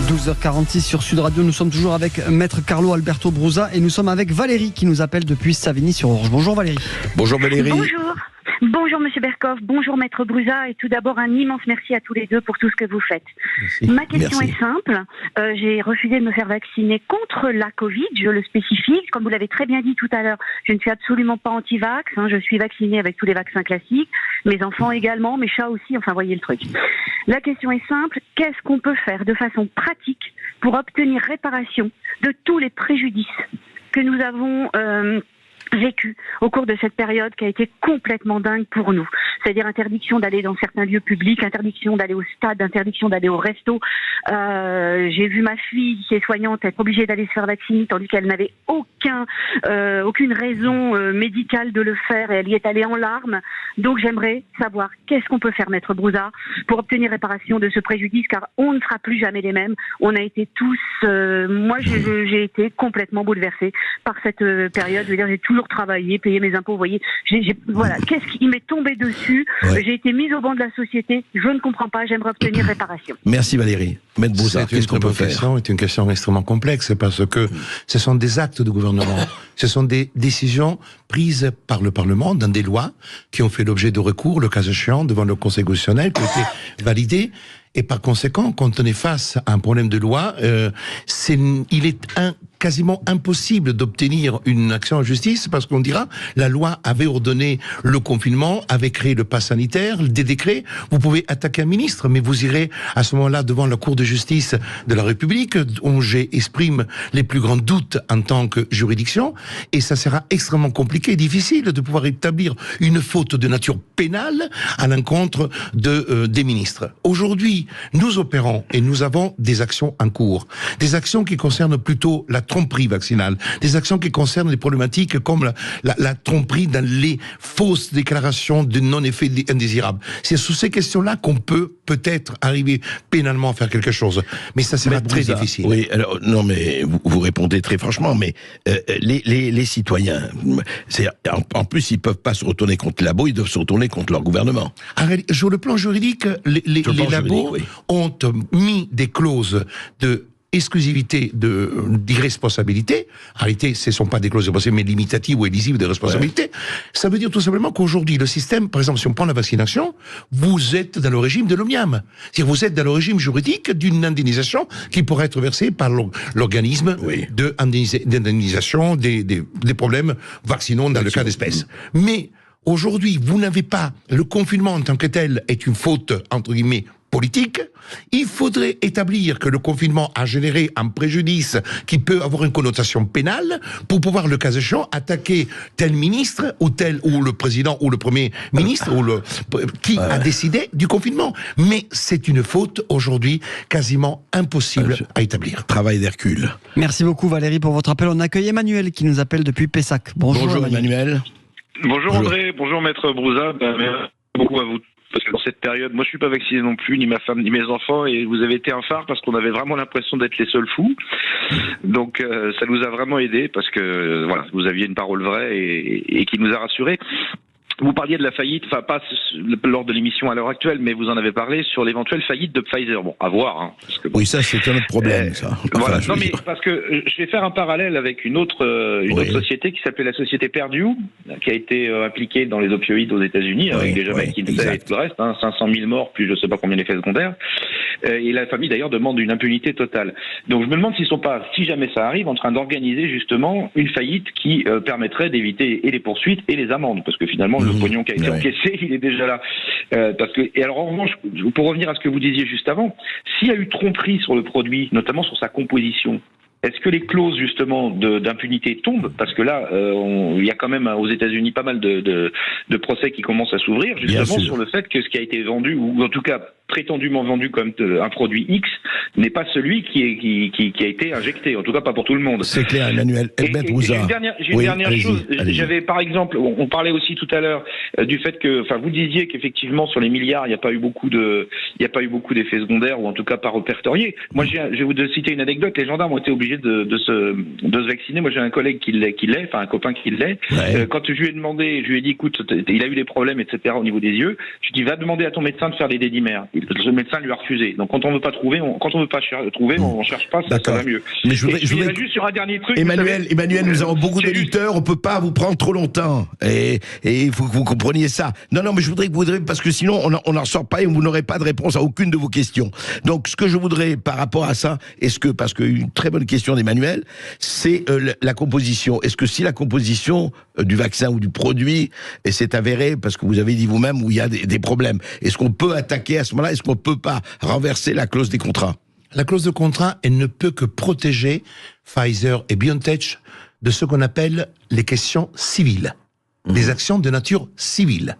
12h46 sur Sud Radio. Nous sommes toujours avec Maître Carlo Alberto Brusa et nous sommes avec Valérie qui nous appelle depuis Savigny-sur-Orge. Bonjour Valérie. Bonjour Valérie. Bonjour. Bonjour Monsieur Berkov, bonjour Maître Brusa et tout d'abord un immense merci à tous les deux pour tout ce que vous faites. Merci. Ma question est simple, j'ai refusé de me faire vacciner contre la Covid, je le spécifie, comme vous l'avez très bien dit tout à l'heure, je ne suis absolument pas anti-vax, je suis vaccinée avec tous les vaccins classiques, mes enfants également, mes chats aussi, enfin voyez le truc. La question est simple, qu'est-ce qu'on peut faire de façon pratique pour obtenir réparation de tous les préjudices que nous avons vécu au cours de cette période qui a été complètement dingue pour nous. C'est-à-dire interdiction d'aller dans certains lieux publics, interdiction d'aller au stade, interdiction d'aller au resto. J'ai vu ma fille qui est soignante être obligée d'aller se faire vacciner tandis qu'elle n'avait aucune raison médicale de le faire et elle y est allée en larmes. Donc j'aimerais savoir qu'est-ce qu'on peut faire, Maître Brusa, pour obtenir réparation de ce préjudice, car on ne sera plus jamais les mêmes. On a été tous... moi, j'ai été complètement bouleversée par cette période. Je veux dire, j'ai toujours travaillé, payé mes impôts, vous voyez. Voilà, qu'est-ce qui m'est tombé dessus? J'ai été mise au banc de la société. Je ne comprends pas. J'aimerais obtenir réparation. Merci Valérie. Maître Brusa, qu'est-ce qu'on peut faire? C'est une question extrêmement complexe parce que ce sont des actes de gouvernement. Ce sont des décisions prises par le Parlement dans des lois qui ont fait l'objet de recours, le cas échéant, devant le Conseil constitutionnel, qui ont été validées. Et par conséquent, quand on est face à un problème de loi, il est quasiment impossible d'obtenir une action en justice parce qu'on dira la loi avait ordonné le confinement, avait créé le pass sanitaire, des décrets. Vous pouvez attaquer un ministre, mais vous irez à ce moment-là devant la Cour de justice de la République, où j'exprime les plus grands doutes en tant que juridiction, et ça sera extrêmement compliqué et difficile de pouvoir établir une faute de nature pénale à l'encontre des ministres. Aujourd'hui, nous opérons et nous avons des actions en cours, des actions qui concernent plutôt la tromperie vaccinale, des actions qui concernent des problématiques comme la tromperie dans les fausses déclarations de non-effets indésirables. C'est sur ces questions-là qu'on peut-être arriver pénalement à faire quelque chose, mais ça sera très difficile. Oui, alors non, mais vous répondez très franchement, mais les citoyens, en plus ils peuvent pas se retourner contre les labos, ils doivent se retourner contre leur gouvernement. Sur le plan juridique, les labos ont mis des clauses de exclusivité d'irresponsabilité. En réalité, ce ne sont pas des clauses de responsabilité, mais limitatives ou élisives de responsabilité. Ouais. Ça veut dire tout simplement qu'aujourd'hui, le système, par exemple, si on prend la vaccination, vous êtes dans le régime de l'OMIAM. C'est-à-dire vous êtes dans le régime juridique d'une indemnisation qui pourrait être versée par l'organisme d'indemnisation des problèmes vaccinaux dans le cas d'espèces. Mais aujourd'hui, vous n'avez pas... Le confinement en tant que tel est une faute, entre guillemets, politique. Il faudrait établir que le confinement a généré un préjudice qui peut avoir une connotation pénale pour pouvoir, le cas échéant, attaquer tel ministre ou le président ou le premier ministre qui a décidé du confinement. Mais c'est une faute aujourd'hui quasiment impossible à établir. Travail d'Hercule. Merci beaucoup Valérie pour votre appel. On accueille Emmanuel qui nous appelle depuis Pessac. Bonjour Emmanuel. Bonjour André, bonjour Maître Brusa. Merci beaucoup à vous. Parce que dans cette période, moi je suis pas vacciné non plus, ni ma femme, ni mes enfants, et vous avez été un phare parce qu'on avait vraiment l'impression d'être les seuls fous. Donc ça nous a vraiment aidé parce que voilà, vous aviez une parole vraie et qui nous a rassurés. Vous parliez de la faillite, enfin pas lors de l'émission à l'heure actuelle, mais vous en avez parlé sur l'éventuelle faillite de Pfizer. Bon, à voir. Hein, parce que, bon, oui, ça c'est un autre problème. Ça. Voilà. Non mais parce que je vais faire un parallèle avec une autre société qui s'appelait la société Purdue, qui a été impliquée dans les opioïdes aux États-Unis avec des Jamaïcains et tout le reste, 500 000 morts plus je sais pas combien d'effets secondaires. Et la famille d'ailleurs demande une impunité totale. Donc je me demande s'ils sont pas, si jamais ça arrive, en train d'organiser justement une faillite qui permettrait d'éviter et les poursuites et les amendes, parce que finalement le pognon qui a été encaissé, il est déjà là. Et alors en revanche, pour revenir à ce que vous disiez juste avant, s'il y a eu tromperie sur le produit, notamment sur sa composition, est-ce que les clauses justement d'impunité tombent? Parce que là, il y a quand même aux États-Unis pas mal de procès qui commencent à s'ouvrir justement sur le fait que ce qui a été vendu, ou en tout cas prétendument vendu comme un produit X, n'est pas celui qui a été injecté. En tout cas, pas pour tout le monde. C'est clair, Emmanuel. J'ai une dernière chose. J'avais, par exemple, on parlait aussi tout à l'heure du fait que, enfin, vous disiez qu'effectivement sur les milliards, il n'y a pas eu beaucoup d'effets secondaires, ou en tout cas pas répertoriés. Moi, je vais vous citer une anecdote. Les gendarmes ont été obligés de se vacciner. Moi, j'ai un collègue qui l'est, enfin un copain qui l'est. Ouais. Quand je lui ai demandé, je lui ai dit, écoute, il a eu des problèmes, etc. au niveau des yeux. Je lui ai dit, va demander à ton médecin de faire des dédimères. Le médecin lui a refusé. Donc quand on veut pas trouver, on cherche pas, ça va mieux. Mais je voudrais juste sur un dernier truc. Emmanuel, nous avons beaucoup d'éditeurs, on peut pas vous prendre trop longtemps. Et il faut que vous compreniez ça. Non, mais je voudrais parce que sinon on n'en sort pas et vous n'aurez pas de réponse à aucune de vos questions. Donc ce que je voudrais par rapport à ça, parce qu'une très bonne question d'Emmanuel, c'est la composition. Est-ce que si la composition du vaccin ou du produit, et c'est avéré, parce que vous avez dit vous-même où il y a des problèmes, est-ce qu'on peut attaquer à ce moment-là? Est-ce qu'on peut pas renverser la clause des contrats? La clause de contrat, elle ne peut que protéger Pfizer et BioNTech de ce qu'on appelle les questions civiles, des actions de nature civile.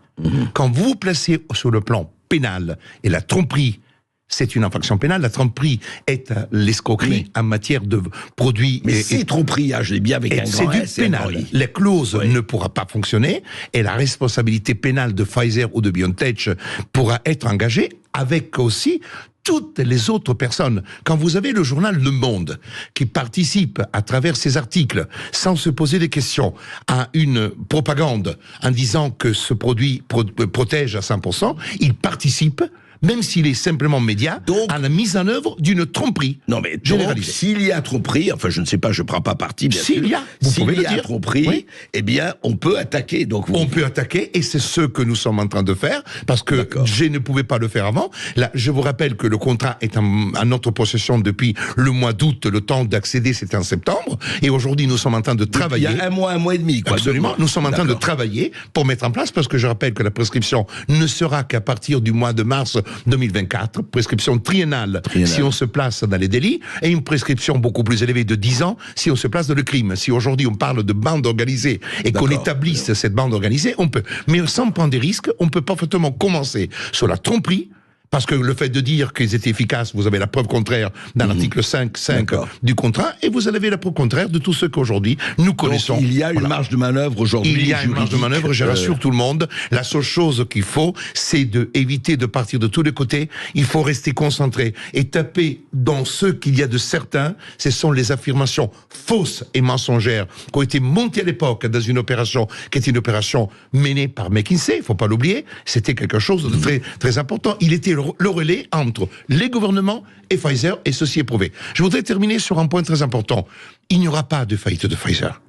Quand vous vous placez sur le plan pénal, et la tromperie, c'est une infraction pénale. La tromperie est l'escroquerie en matière de produits. Mais c'est tromperie, je l'ai bien avec un grand S. C'est du pénal. Les clauses ne pourra pas fonctionner et la responsabilité pénale de Pfizer ou de BioNTech pourra être engagée avec aussi toutes les autres personnes. Quand vous avez le journal Le Monde qui participe à travers ses articles sans se poser des questions à une propagande en disant que ce produit protège à 100%, il participe, même s'il est simplement média, à la mise en œuvre d'une tromperie. Non mais s'il y a tromperie, enfin je ne sais pas, je ne prends pas parti, bien sûr. S'il y a tromperie, eh bien on peut attaquer. On peut attaquer, et c'est ce que nous sommes en train de faire, parce que je ne pouvais pas le faire avant. Là, je vous rappelle que le contrat est en notre possession depuis le mois d'août, le temps d'accéder c'était en septembre, et aujourd'hui nous sommes en train de travailler. Il y a un mois et demi, quoi. Absolument, nous sommes en train de travailler pour mettre en place, parce que je rappelle que la prescription ne sera qu'à partir du mois de mars 2024, prescription triennale si on se place dans les délits, et une prescription beaucoup plus élevée de 10 ans si on se place dans le crime. Si aujourd'hui on parle de bande organisée et qu'on établisse cette bande organisée, on peut. Mais sans prendre des risques, on peut parfaitement commencer sur la tromperie, parce que le fait de dire qu'ils étaient efficaces, vous avez la preuve contraire dans l'article 5.5 du contrat, et vous avez la preuve contraire de tout ce qu'aujourd'hui nous connaissons. Donc, il y a une marge de manœuvre aujourd'hui. Il y a une marge de manœuvre, je rassure tout le monde. La seule chose qu'il faut, c'est d'éviter de partir de tous les côtés. Il faut rester concentré et taper dans ce qu'il y a de certain. Ce sont les affirmations fausses et mensongères qui ont été montées à l'époque dans une opération qui était une opération menée par McKinsey, il faut pas l'oublier. C'était quelque chose de très, très important. Il était le relais entre les gouvernements et Pfizer, et ceci est prouvé. Je voudrais terminer sur un point très important. Il n'y aura pas de faillite de Pfizer.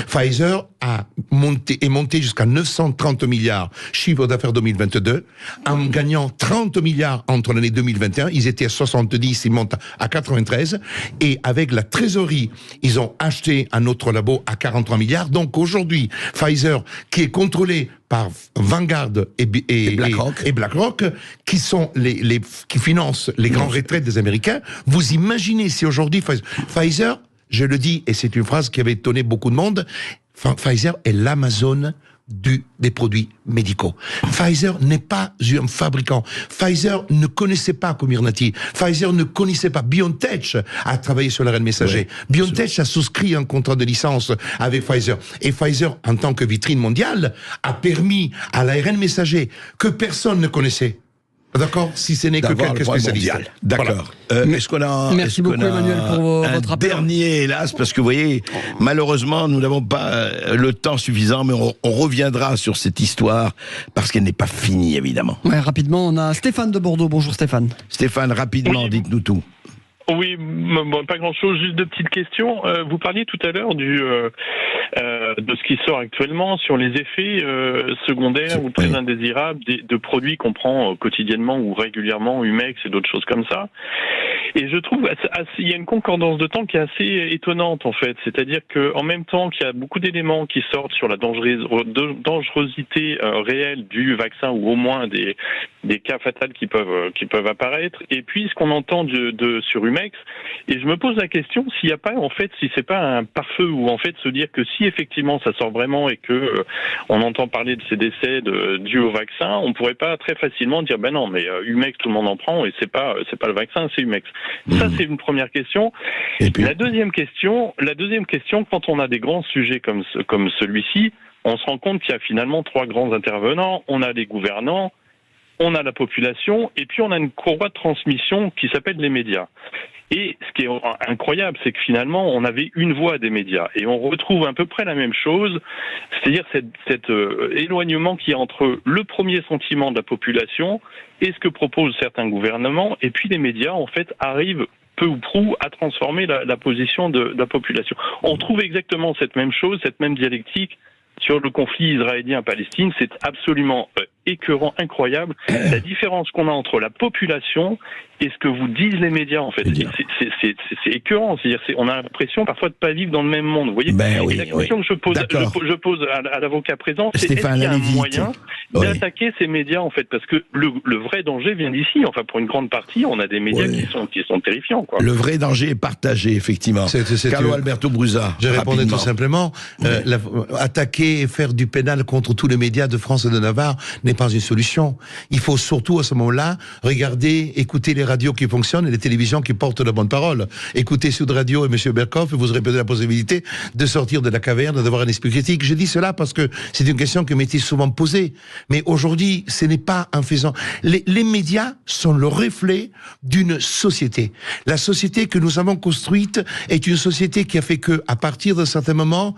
Pfizer est monté jusqu'à 930 milliards chiffre d'affaires 2022, en gagnant 30 milliards entre l'année 2021, ils étaient à 70, ils montent à 93, et avec la trésorerie, ils ont acheté un autre labo à 43 milliards. Donc aujourd'hui, Pfizer, qui est contrôlé par Vanguard et BlackRock, qui sont qui financent les grands retraites des Américains. Vous imaginez si aujourd'hui Pfizer, je le dis, et c'est une phrase qui avait étonné beaucoup de monde, Pfizer est l'Amazon des produits médicaux. Pfizer n'est pas un fabricant. Pfizer ne connaissait pas Comirnaty. Pfizer ne connaissait pas. BioNTech a travaillé sur l'ARN messager. BioNTech a souscrit un contrat de licence avec Pfizer. Et Pfizer, en tant que vitrine mondiale, a permis à l'ARN messager que personne ne connaissait. D'accord, si ce n'est que quelques spécialistes. D'accord. Voilà. Est-ce qu'on a Merci beaucoup Emmanuel pour votre appel. Dernier, hélas, parce que vous voyez, malheureusement, nous n'avons pas le temps suffisant, mais on reviendra sur cette histoire parce qu'elle n'est pas finie, évidemment. Ouais, rapidement, on a Stéphane de Bordeaux. Bonjour Stéphane. Stéphane, rapidement, dites-nous tout. Oui, bon, pas grand-chose, juste deux petites questions. Vous parliez tout à l'heure de ce qui sort actuellement sur les effets secondaires ou très indésirables de produits qu'on prend quotidiennement ou régulièrement, Humex et d'autres choses comme ça. Et je trouve il y a une concordance de temps qui est assez étonnante en fait. C'est-à-dire que en même temps qu'il y a beaucoup d'éléments qui sortent sur la dangerosité réelle du vaccin ou au moins des des cas fatals qui peuvent apparaître, et puis ce qu'on entend sur Humex, et je me pose la question s'il n'y a pas, en fait, si c'est pas un pare-feu, ou en fait se dire que si effectivement ça sort vraiment et que on entend parler de ces décès dus au vaccin, on pourrait pas très facilement dire ben non, mais Humex tout le monde en prend et c'est pas le vaccin, c'est Humex. Ça c'est une première question. Et puis... la deuxième question, quand on a des grands sujets comme celui-ci, on se rend compte qu'il y a finalement 3 grands intervenants. On a les gouvernants, on a la population, et puis on a une courroie de transmission qui s'appelle les médias. Et ce qui est incroyable, c'est que finalement, on avait une voix des médias. Et on retrouve à peu près la même chose, c'est-à-dire cet éloignement qui est entre le premier sentiment de la population et ce que proposent certains gouvernements, et puis les médias, en fait, arrivent peu ou prou à transformer la position de la population. On trouve exactement cette même chose, cette même dialectique sur le conflit israélien-palestine. C'est absolument écœurant, incroyable, la différence qu'on a entre la population et ce que vous disent les médias, en fait. C'est écœurant, c'est-à-dire on a l'impression parfois de ne pas vivre dans le même monde, vous voyez. Et la question que je pose à l'avocat présent, c'est est-ce qu'il y a un moyen d'attaquer ces médias, en fait, parce que le vrai danger vient d'ici, enfin pour une grande partie, on a des médias qui sont terrifiants, quoi. Le vrai danger est partagé, effectivement. Carlo Alberto Brusa. Je répondais tout simplement, attaquer et faire du pénal contre tous les médias de France et de Navarre n'est pas une solution. Il faut surtout à ce moment-là regarder, écouter les radios qui fonctionnent et les télévisions qui portent la bonne parole. Écoutez Sud Radio et M. Berkoff, et vous aurez peut-être la possibilité de sortir de la caverne, d'avoir un esprit critique. Je dis cela parce que c'est une question qui m'était souvent posée. Mais aujourd'hui, ce n'est pas en faisant... Les médias sont le reflet d'une société. La société que nous avons construite est une société qui a fait que, à partir d'un certain moment,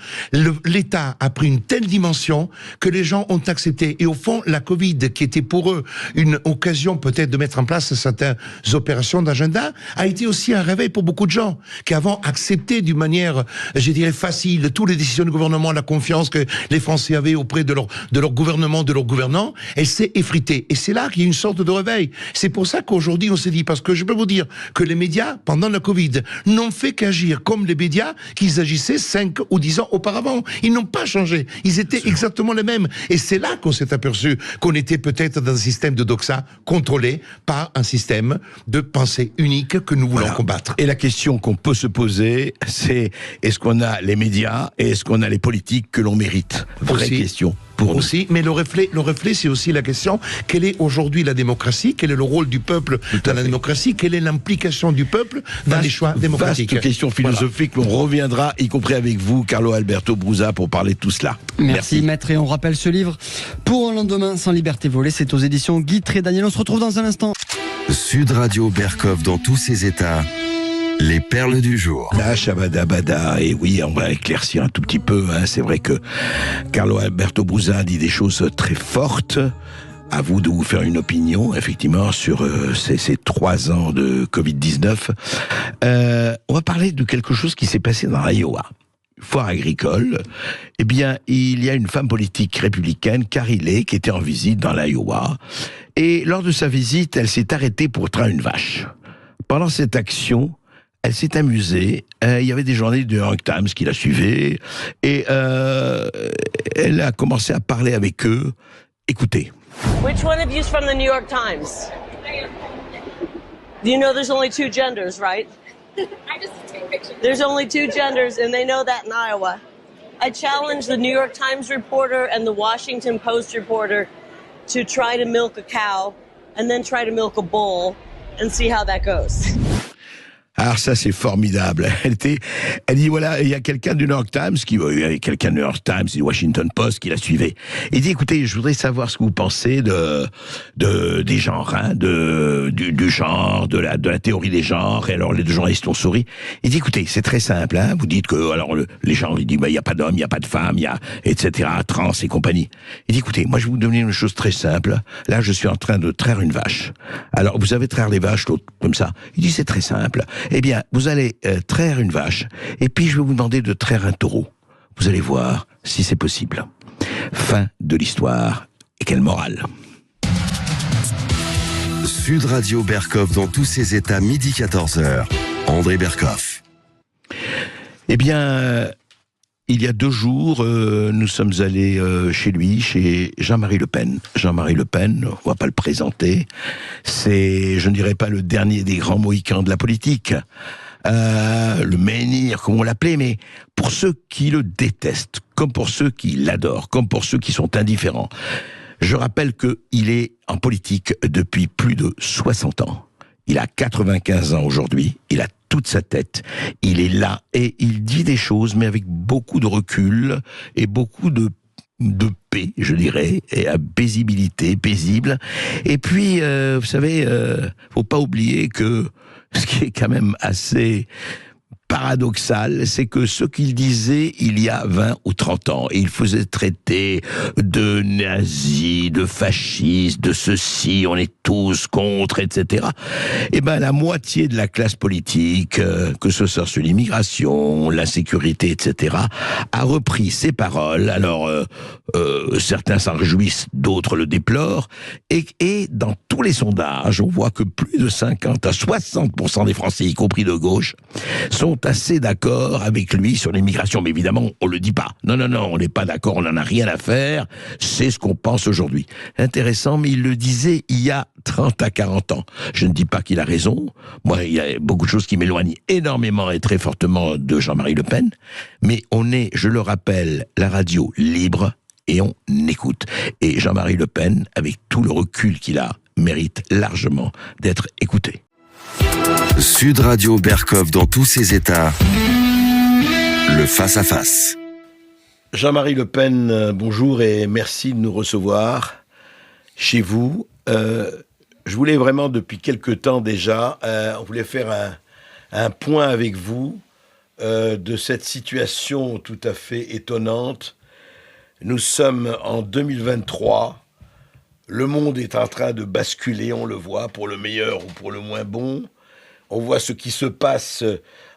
l'État a pris une telle dimension que les gens ont accepté. Et au fond, la Covid, qui était pour eux une occasion peut-être de mettre en place certaines opérations d'agenda, a été aussi un réveil pour beaucoup de gens qui avons accepté d'une manière, je dirais, facile toutes les décisions du gouvernement, la confiance que les Français avaient auprès de leur gouvernement, de leurs gouvernants. Elle s'est effritée. Et c'est là qu'il y a une sorte de réveil. C'est pour ça qu'aujourd'hui on s'est dit, parce que je peux vous dire que les médias, pendant la Covid, n'ont fait qu'agir comme les médias qu'ils agissaient 5 ou 10 ans auparavant. Ils n'ont pas changé. Ils étaient exactement les mêmes. Et c'est là qu'on s'est aperçu qu'on était peut-être dans un système de doxa contrôlé par un système de pensée unique que nous voulons combattre. Et la question qu'on peut se poser, c'est est-ce qu'on a les médias et est-ce qu'on a les politiques que l'on mérite? Vraie question. Aussi, mais le reflet, c'est aussi la question, quelle est aujourd'hui la démocratie, quel est le rôle du peuple dans la démocratie, quelle est l'implication du peuple dans les choix démocratiques. Vaste question philosophique, on reviendra, y compris avec vous, Carlo Alberto Brusa, pour parler de tout cela. Merci maître, et on rappelle ce livre, Pour un lendemain sans liberté volée, c'est aux éditions Guy Trédaniel. On se retrouve dans un instant. Sud Radio Berkoff dans tous ses états. Les perles du jour. La Shabada, et oui, on va éclaircir un tout petit peu. C'est vrai que Carlo Alberto Brusa dit des choses très fortes. À vous de vous faire une opinion, effectivement, sur ces 3 ans de Covid-19. On va parler de quelque chose qui s'est passé dans l'Iowa. Foire agricole. Eh bien, il y a une femme politique républicaine, Kari Lake, qui était en visite dans l'Iowa. Et lors de sa visite, elle s'est arrêtée pour traire une vache. Pendant cette action, elle s'est amusée. Il y avait des journalistes du New York Times qui la suivaient. Et elle a commencé à parler avec eux. Écoutez. Which one of you is from the New York Times? Do you know there's only 2 genders, right? I just take pictures. There's only 2 genders, and they know that in Iowa. I challenge the New York Times reporter and the Washington Post reporter to try to milk a cow and then try to milk a bull and see how that goes. Alors ça c'est formidable. Elle dit voilà, il y a quelqu'un du New York Times du Washington Post qui la suivait. Il dit écoutez, je voudrais savoir ce que vous pensez des genres, du genre, de la théorie des genres. Et alors les 2 journalistes ont souri. Il dit écoutez, c'est très simple, vous dites que alors les genres, il dit il y a pas d'hommes, il y a pas de femmes, il y a etc. trans et compagnie. Il dit écoutez, moi je vais vous donner une chose très simple. Là je suis en train de traire une vache. Alors vous savez traire les vaches l'autre comme ça. Il dit c'est très simple. Eh bien, vous allez traire une vache, et puis je vais vous demander de traire un taureau. Vous allez voir si c'est possible. Fin de l'histoire. Et quelle morale. Sud Radio Berkoff dans tous ses états, midi 14h. André Berkoff. Eh bien, Il y a 2 jours, nous sommes allés chez lui, chez Jean-Marie Le Pen. Jean-Marie Le Pen, on va pas le présenter, c'est, je ne dirais pas le dernier des grands mohicans de la politique, le menhir, comme on l'appelait, mais pour ceux qui le détestent, comme pour ceux qui l'adorent, comme pour ceux qui sont indifférents. Je rappelle qu'il est en politique depuis plus de 60 ans. Il a 95 ans aujourd'hui, il a toute sa tête, il est là et il dit des choses, mais avec beaucoup de recul et beaucoup de paix, je dirais, et à paisible. Et puis, vous savez, faut pas oublier que ce qui est quand même assez paradoxal, c'est que ce qu'il disait il y a 20 ou 30 ans, et il faisait traiter de nazis, de fascistes, de ceci, on est tous contre, etc. Eh ben, la moitié de la classe politique, que ce soit sur l'immigration, l'insécurité, etc., a repris ses paroles. Alors, certains s'en réjouissent, d'autres le déplorent, et dans tous les sondages, on voit que plus de 50 à 60% des Français, y compris de gauche, sont assez d'accord avec lui sur l'immigration. Mais évidemment, on le dit pas. Non, on n'est pas d'accord, on n'en a rien à faire. C'est ce qu'on pense aujourd'hui. Intéressant, mais il le disait il y a 30 à 40 ans. Je ne dis pas qu'il a raison. Moi, il y a beaucoup de choses qui m'éloignent énormément et très fortement de Jean-Marie Le Pen. Mais on est, je le rappelle, la radio libre et on écoute. Et Jean-Marie Le Pen, avec tout le recul qu'il a, mérite largement d'être écouté. Sud Radio Berkov dans tous ses états. Le face-à-face. Jean-Marie Le Pen, bonjour et merci de nous recevoir chez vous. Je voulais vraiment, depuis quelque temps déjà, on voulait faire un point avec vous de cette situation tout à fait étonnante. Nous sommes en 2023. Le monde est en train de basculer, on le voit, pour le meilleur ou pour le moins bon. On voit ce qui se passe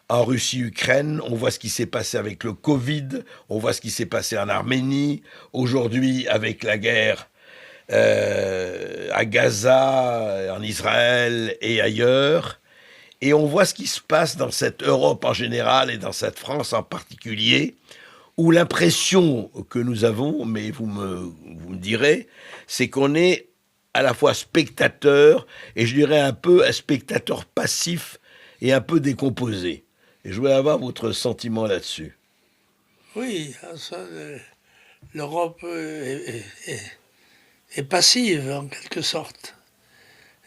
en Russie-Ukraine, on voit ce qui s'est passé avec le Covid, on voit ce qui s'est passé en Arménie, aujourd'hui avec la guerre à Gaza, en Israël et ailleurs. Et on voit ce qui se passe dans cette Europe en général et dans cette France en particulier, où l'impression que nous avons, mais vous me direz, c'est qu'on est à la fois spectateur, et je dirais un peu un spectateur passif et un peu décomposé. Et je voulais avoir votre sentiment là-dessus. Oui, l'Europe est passive en quelque sorte.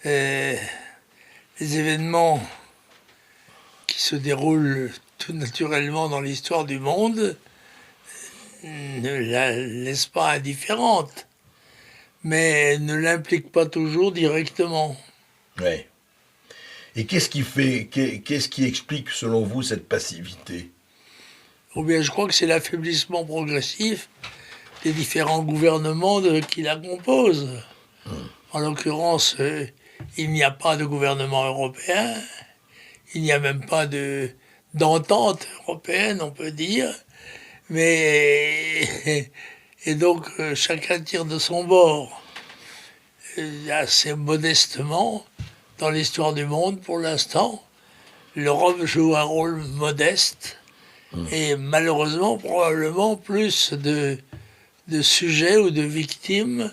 Les événements qui se déroulent tout naturellement dans l'histoire du monde ne la laissent pas indifférente, mais ne l'impliquent pas toujours directement. Oui. Et qu'est-ce qui explique, selon vous, cette passivité ? Ou bien je crois que c'est l'affaiblissement progressif des différents gouvernements qui la composent. En l'occurrence, il n'y a pas de gouvernement européen, il n'y a même pas d'entente européenne, on peut dire, mais et donc chacun tire de son bord. Assez modestement, dans l'histoire du monde, pour l'instant, l'Europe joue un rôle modeste et malheureusement probablement plus de sujets ou de victimes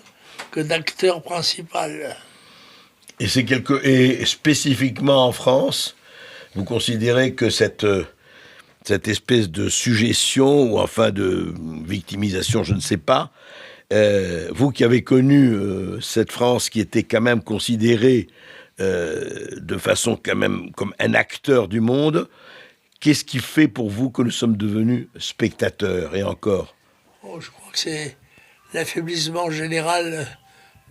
que d'acteurs principaux. Et spécifiquement en France, vous considérez que cette espèce de suggestion ou enfin de victimisation, je ne sais pas, vous qui avez connu cette France qui était quand même considérée de façon quand même comme un acteur du monde, qu'est-ce qui fait pour vous que nous sommes devenus spectateurs et encore ? Je crois que c'est l'affaiblissement général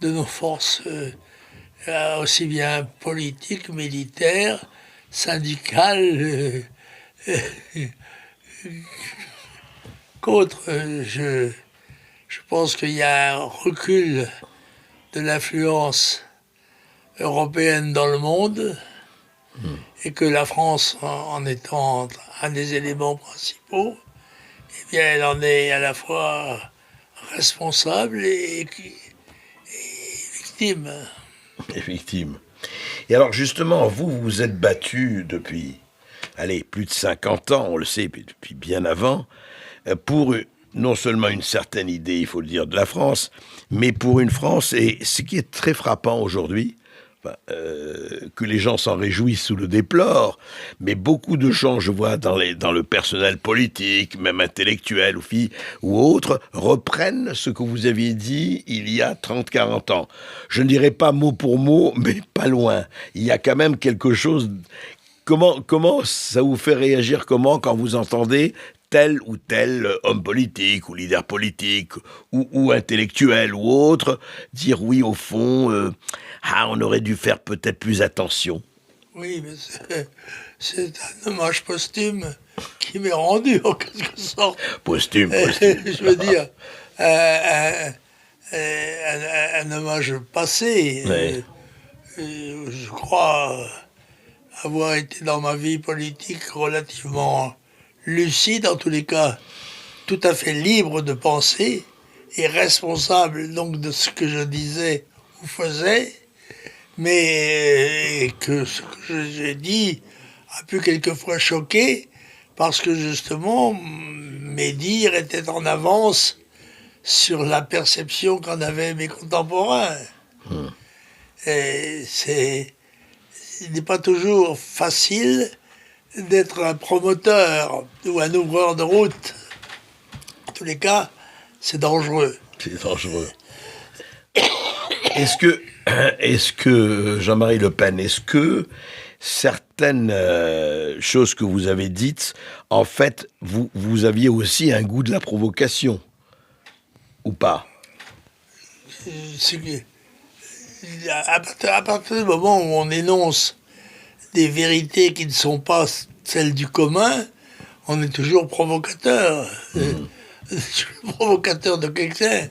de nos forces, aussi bien politiques, militaires, syndicales, qu'autres. Je pense qu'il y a un recul de l'influence européenne dans le monde et que la France, en étant un des éléments principaux, eh bien, elle en est à la fois responsable et victime. Et victime. Et alors justement, vous vous êtes battu depuis, plus de 50 ans, on le sait, depuis bien avant, pour non seulement une certaine idée, il faut le dire, de la France, mais pour une France, et ce qui est très frappant aujourd'hui, que les gens s'en réjouissent ou le déplorent, mais beaucoup de gens, je vois dans le personnel politique, même intellectuel ou autre, reprennent ce que vous aviez dit il y a 30-40 ans. Je ne dirais pas mot pour mot, mais pas loin. Il y a quand même quelque chose... Comment ça vous fait réagir quand vous entendez tel ou tel homme politique ou leader politique ou intellectuel ou autre dire oui, au fond, on aurait dû faire peut-être plus attention. Oui, mais c'est un hommage posthume qui m'est rendu en quelque sorte. Posthume. Je veux dire, un hommage passé. Ouais. Je crois avoir été dans ma vie politique relativement lucide, en tous les cas, tout à fait libre de penser et responsable donc de ce que je disais ou faisais, mais que ce que j'ai dit a pu quelquefois choquer parce que justement mes dires étaient en avance sur la perception qu'en avaient mes contemporains. Et il n'est pas toujours facile d'être un promoteur ou un ouvreur de route. En tous les cas, c'est dangereux. C'est dangereux. Est-ce que Jean-Marie Le Pen, est-ce que certaines choses que vous avez dites, en fait, vous aviez aussi un goût de la provocation, ou pas? À partir du moment où on énonce des vérités qui ne sont pas celles du commun, on est toujours provocateur. Je suis provocateur de quelqu'un.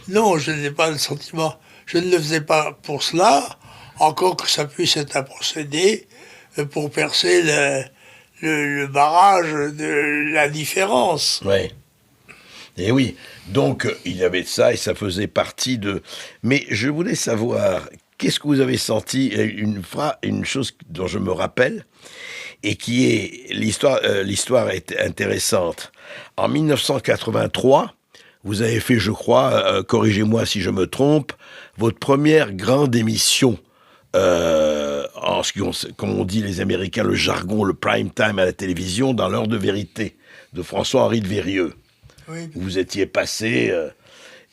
Non, je n'ai pas le sentiment. Je ne le faisais pas pour cela, encore que ça puisse être un procédé pour percer le barrage de la différence. Oui. Et oui, donc il y avait de ça et ça faisait partie de... Mais je voulais savoir, qu'est-ce que vous avez senti? Une chose dont je me rappelle, et qui est... L'histoire est intéressante. En 1983, vous avez fait, je crois, corrigez-moi si je me trompe, votre première grande émission, comme on dit les Américains, le jargon, le prime time à la télévision, dans l'heure de vérité, de François-Henri de Vérieux. Oui. Vous étiez passé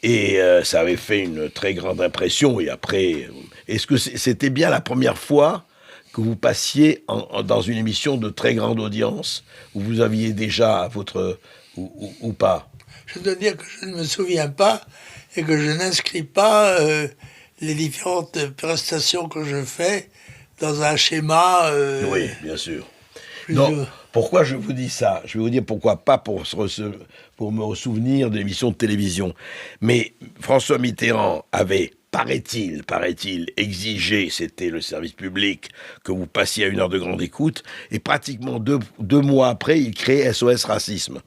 et ça avait fait une très grande impression. Et après, est-ce que c'était bien la première fois que vous passiez dans une émission de très grande audience, où vous aviez déjà votre... ou pas? Je dois dire que je ne me souviens pas et que je n'inscris pas les différentes prestations que je fais dans un schéma... Oui, bien sûr. Non, pourquoi je vous dis ça? Je vais vous dire pourquoi pas pour me souvenir d'émissions de télévision. Mais François Mitterrand avait, paraît-il, exigé, c'était le service public, que vous passiez à 1 heure de grande écoute, et pratiquement deux mois après, il crée SOS Racisme.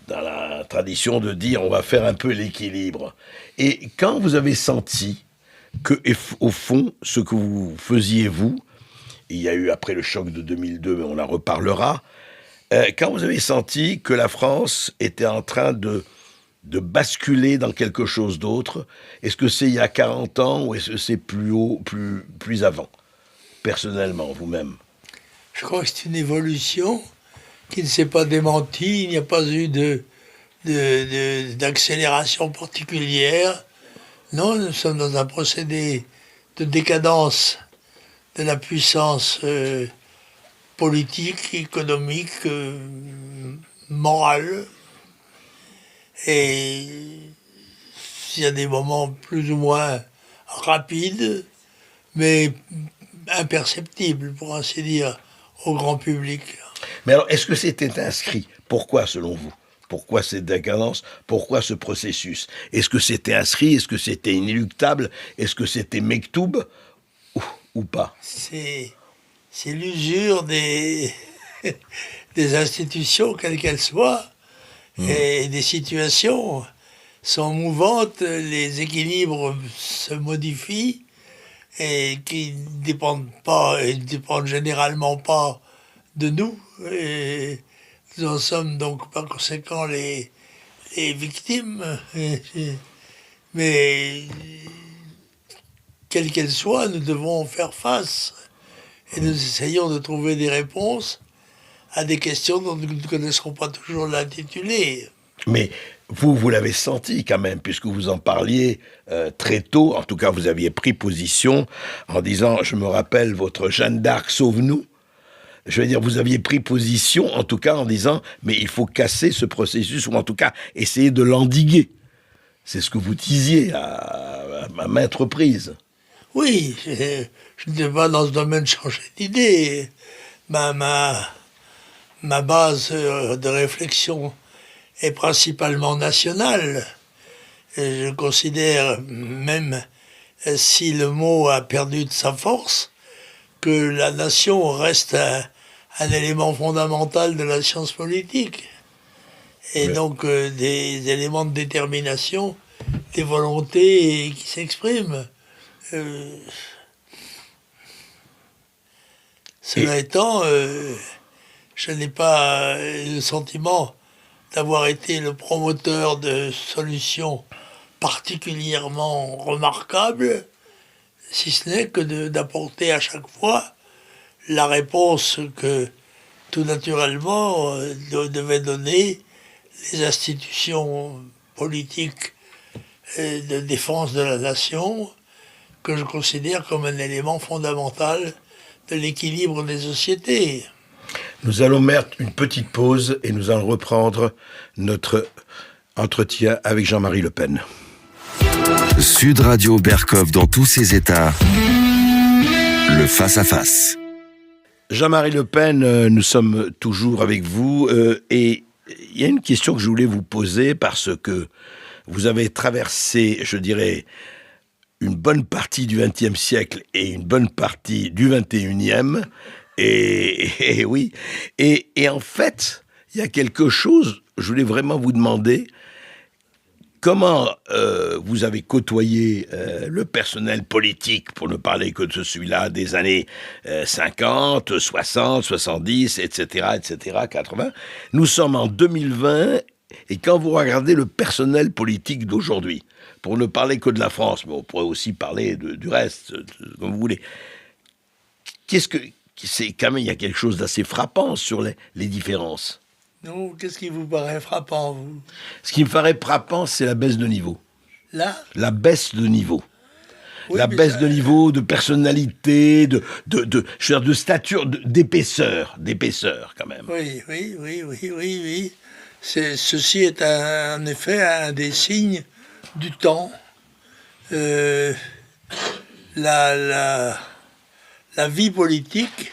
Dans la tradition de dire, on va faire un peu l'équilibre. Et quand vous avez senti que, au fond, ce que vous faisiez, vous, il y a eu après le choc de 2002, mais on en reparlera, quand vous avez senti que la France était en train de basculer dans quelque chose d'autre, est-ce que c'est il y a 40 ans ou est-ce que c'est plus haut, plus avant, personnellement, vous-même? Je crois que c'est une évolution qui ne s'est pas démentie, il n'y a pas eu d'accélération particulière. Non, nous sommes dans un procédé de décadence de la puissance politique, économique, morale. Et il y a des moments plus ou moins rapides, mais imperceptibles, pour ainsi dire, au grand public. Mais alors, est-ce que c'était inscrit? Pourquoi, selon vous? Pourquoi cette décadence? Pourquoi ce processus? Est-ce que c'était inscrit? Est-ce que c'était inéluctable? Est-ce que c'était mektoub ou pas? C'est l'usure des institutions, quelles qu'elles soient, et des situations sont mouvantes, les équilibres se modifient, et qui dépendent généralement pas de nous. Et Nous en sommes donc par conséquent les victimes. Mais quelle qu'elle soit, nous devons faire face. Et nous essayons de trouver des réponses à des questions dont nous ne connaisserons pas toujours l'intitulé. Mais vous l'avez senti quand même, puisque vous en parliez très tôt. En tout cas, vous aviez pris position en disant, je me rappelle votre Jeanne d'Arc, sauve-nous. Je veux dire, vous aviez pris position, en tout cas, en disant, mais il faut casser ce processus, ou en tout cas, essayer de l'endiguer. C'est ce que vous disiez à maintes reprises. Oui, je ne vais pas dans ce domaine changer d'idée. Ma base de réflexion est principalement nationale. Et je considère, même si le mot a perdu de sa force, que la nation reste un élément fondamental de la science politique. Et donc des éléments de détermination, des volontés qui s'expriment. Cela étant, je n'ai pas le sentiment d'avoir été le promoteur de solutions particulièrement remarquables, si ce n'est que d'apporter à chaque fois la réponse que tout naturellement devaient donner les institutions politiques de défense de la nation, que je considère comme un élément fondamental de l'équilibre des sociétés. Nous allons mettre une petite pause et nous allons reprendre notre entretien avec Jean-Marie Le Pen. Sud Radio Berkov dans tous ses états. Le face-à-face. Jean-Marie Le Pen, nous sommes toujours avec vous et il y a une question que je voulais vous poser parce que vous avez traversé, je dirais, une bonne partie du XXe siècle et une bonne partie du XXIe. Et oui. Et en fait, il y a quelque chose, je voulais vraiment vous demander, comment vous avez côtoyé le personnel politique, pour ne parler que de celui-là, des années 50, 60, 70, etc., 80. Nous sommes en 2020, et quand vous regardez le personnel politique d'aujourd'hui, pour ne parler que de la France, mais on pourrait aussi parler du reste, comme vous voulez, c'est quand même, il y a quelque chose d'assez frappant sur les différences. Non, qu'est-ce qui vous paraît frappant, vous ? Ce qui me paraît frappant, c'est la baisse de niveau. La baisse de niveau. Oui, la baisse de niveau, de personnalité, de stature, d'épaisseur quand même. Oui. Ceci est en effet un des signes du temps. La vie politique,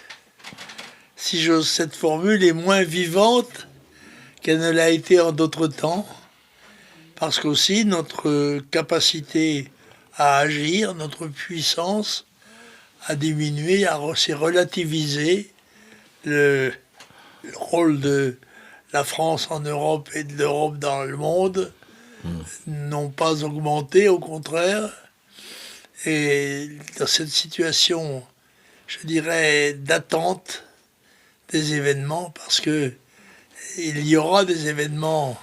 si j'ose cette formule, est moins vivante qu'elle ne l'a été en d'autres temps, parce qu'aussi notre capacité à agir, notre puissance a diminué, s'est relativisé. Le rôle de la France en Europe et de l'Europe dans le monde n'ont pas augmenté, au contraire. Et dans cette situation, je dirais, d'attente des événements, parce que il y aura des événements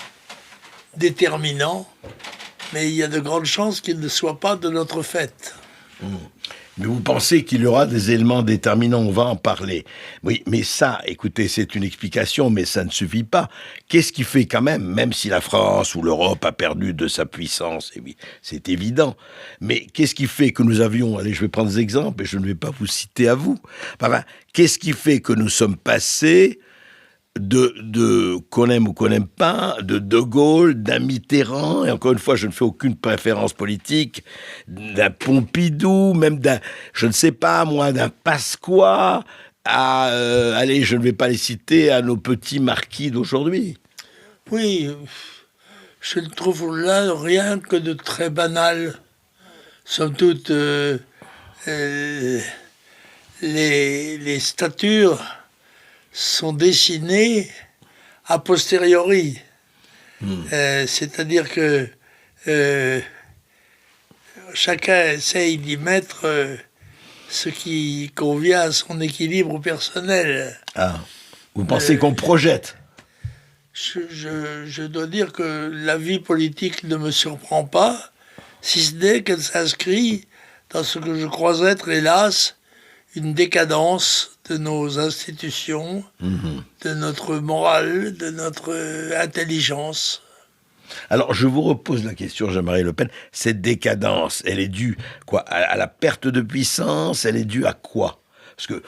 déterminants, mais il y a de grandes chances qu'ils ne soient pas de notre fait. Mais vous pensez qu'il y aura des éléments déterminants, on va en parler. Oui, mais ça, écoutez, c'est une explication, mais ça ne suffit pas. Qu'est-ce qui fait quand même si la France ou l'Europe a perdu de sa puissance, et oui, c'est évident, mais qu'est-ce qui fait que nous avions, allez, je vais prendre des exemples, et je ne vais pas vous citer à vous, qu'est-ce qui fait que nous sommes passés de qu'on aime ou qu'on n'aime pas, de Gaulle, d'un Mitterrand, et encore une fois, je ne fais aucune préférence politique, d'un Pompidou, même d'un, je ne sais pas moi, d'un Pasqua, allez, je ne vais pas les citer, à nos petits marquis d'aujourd'hui. Oui, je ne trouve là rien que de très banal. Somme toute, les statures sont dessinées a posteriori. C'est-à-dire que chacun essaye d'y mettre ce qui convient à son équilibre personnel. Ah, vous pensez qu'on projette ? je dois dire que la vie politique ne me surprend pas, si ce n'est qu'elle s'inscrit dans ce que je crois être, hélas, une décadence de nos institutions, de notre morale, de notre intelligence. Alors, je vous repose la question, Jean-Marie Le Pen. Cette décadence, elle est due quoi, à la perte de puissance? Elle est due à quoi? Parce que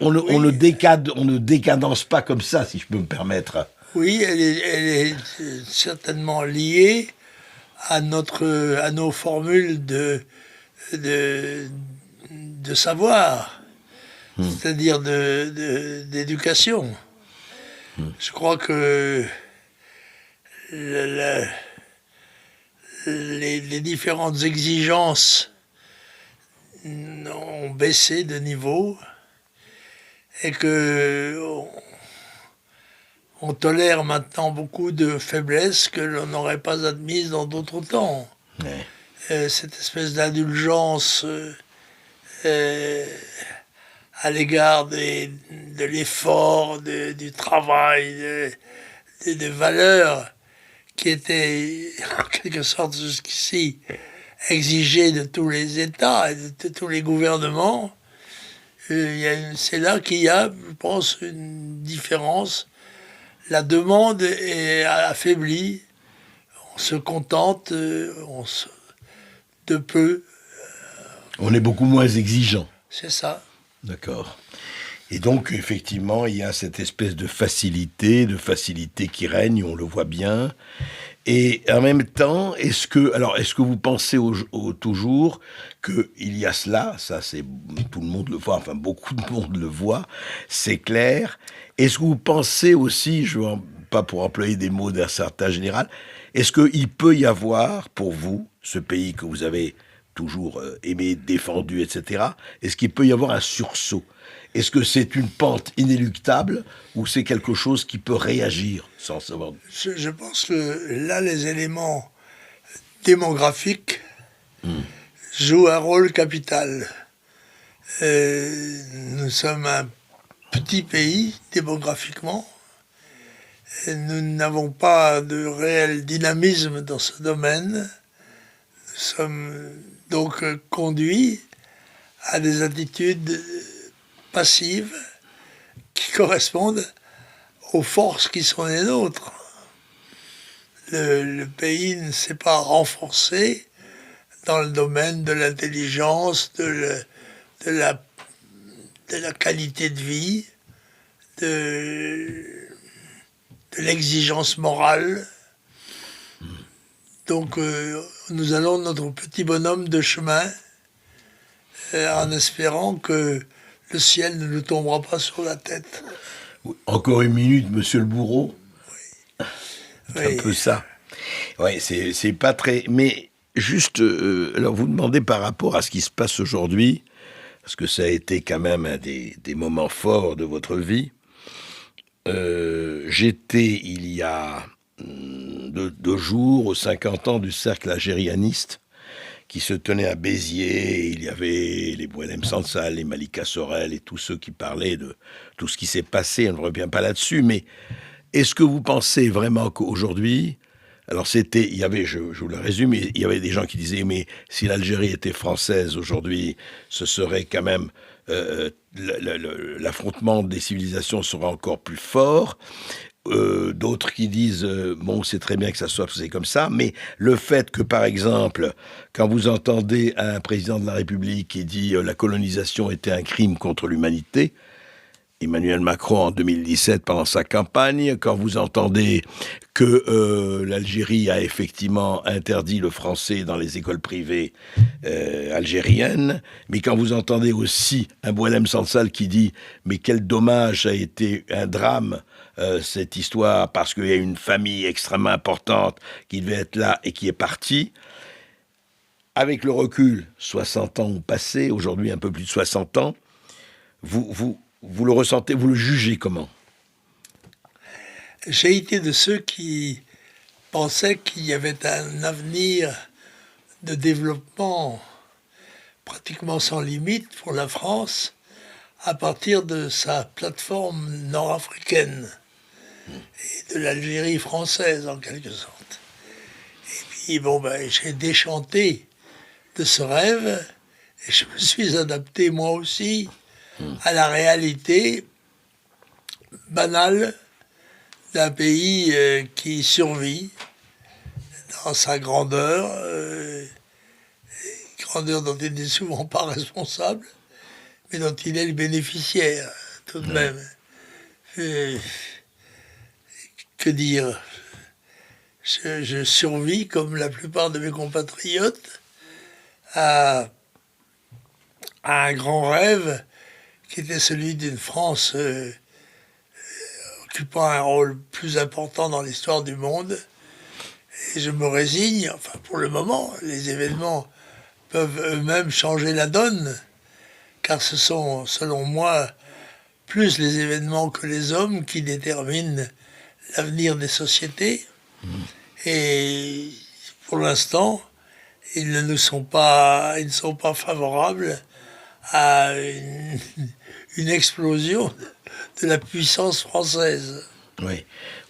on ne décadence pas comme ça, si je peux me permettre. Oui, elle est certainement liée à nos formules de savoir, c'est-à-dire d'éducation. Je crois que les différentes exigences ont baissé de niveau et que on tolère maintenant beaucoup de faiblesses que l'on n'aurait pas admises dans d'autres temps. Ouais. Cette espèce d'indulgence à l'égard de l'effort, du travail, des valeurs qui étaient en quelque sorte jusqu'ici exigées de tous les États et de tous les gouvernements. C'est là qu'il y a, je pense, une différence. La demande est affaiblie, on se contente de peu. On est beaucoup moins exigeant. C'est ça. D'accord. Et donc, effectivement, il y a cette espèce de facilité qui règne, on le voit bien. Et en même temps, est-ce que vous pensez toujours qu'il y a cela, ça c'est tout le monde le voit, enfin beaucoup de monde le voit, c'est clair. Est-ce que vous pensez aussi, pas pour employer des mots d'un certain général, est-ce qu'il peut y avoir pour vous, ce pays que vous avez toujours aimé, défendu, etc., est-ce qu'il peut y avoir un sursaut? Est-ce que c'est une pente inéluctable ou c'est quelque chose qui peut réagir sans savoir? Je pense que là, les éléments démographiques jouent un rôle capital. Nous sommes un petit pays démographiquement. Et nous n'avons pas de réel dynamisme dans ce domaine. Nous sommes donc conduits à des attitudes passives qui correspondent aux forces qui sont les nôtres. Le pays ne s'est pas renforcé dans le domaine de l'intelligence, de la qualité de vie, de l'exigence morale. Donc nous allons notre petit bonhomme de chemin en espérant que le ciel ne nous tombera pas sur la tête. Encore une minute, monsieur le bourreau. Oui. C'est un peu ça. Oui, c'est pas très... Mais juste, alors vous demandez par rapport à ce qui se passe aujourd'hui, parce que ça a été quand même un des moments forts de votre vie. J'étais, il y a 2 jours, aux 50 ans du cercle algérianiste, qui se tenait à Béziers. Il y avait les Boualem Sansal, les Malika Sorel et tous ceux qui parlaient de tout ce qui s'est passé. On ne revient pas là-dessus, mais est-ce que vous pensez vraiment qu'aujourd'hui, alors il y avait, je vous le résume, il y avait des gens qui disaient, mais si l'Algérie était française aujourd'hui, ce serait quand même, l'affrontement des civilisations serait encore plus fort. D'autres qui disent bon, c'est très bien que ça soit fait comme ça, mais le fait que, par exemple, quand vous entendez un président de la République qui dit la colonisation était un crime contre l'humanité, Emmanuel Macron en 2017 pendant sa campagne, quand vous entendez que l'Algérie a effectivement interdit le français dans les écoles privées algériennes, mais quand vous entendez aussi un Boualem Sansal qui dit mais quel dommage, ça a été un drame cette histoire, parce qu'il y a une famille extrêmement importante qui devait être là et qui est partie. Avec le recul, 60 ans ont passé, aujourd'hui un peu plus de 60 ans, vous le ressentez, vous le jugez comment? J'ai été de ceux qui pensaient qu'il y avait un avenir de développement pratiquement sans limite pour la France à partir de sa plateforme nord-africaine. Et de l'Algérie française, en quelque sorte. Et puis, j'ai déchanté de ce rêve, et je me suis adapté, moi aussi, à la réalité banale d'un pays qui survit dans sa grandeur, grandeur dont il n'est souvent pas responsable, mais dont il est le bénéficiaire, tout de même. Que dire ? Je survis, comme la plupart de mes compatriotes, à un grand rêve qui était celui d'une France occupant un rôle plus important dans l'histoire du monde. Et je me résigne, enfin pour le moment, les événements peuvent eux-mêmes changer la donne, car ce sont, selon moi, plus les événements que les hommes qui déterminent l'avenir des sociétés. Et pour l'instant, ils ne sont pas favorables à une explosion de la puissance française.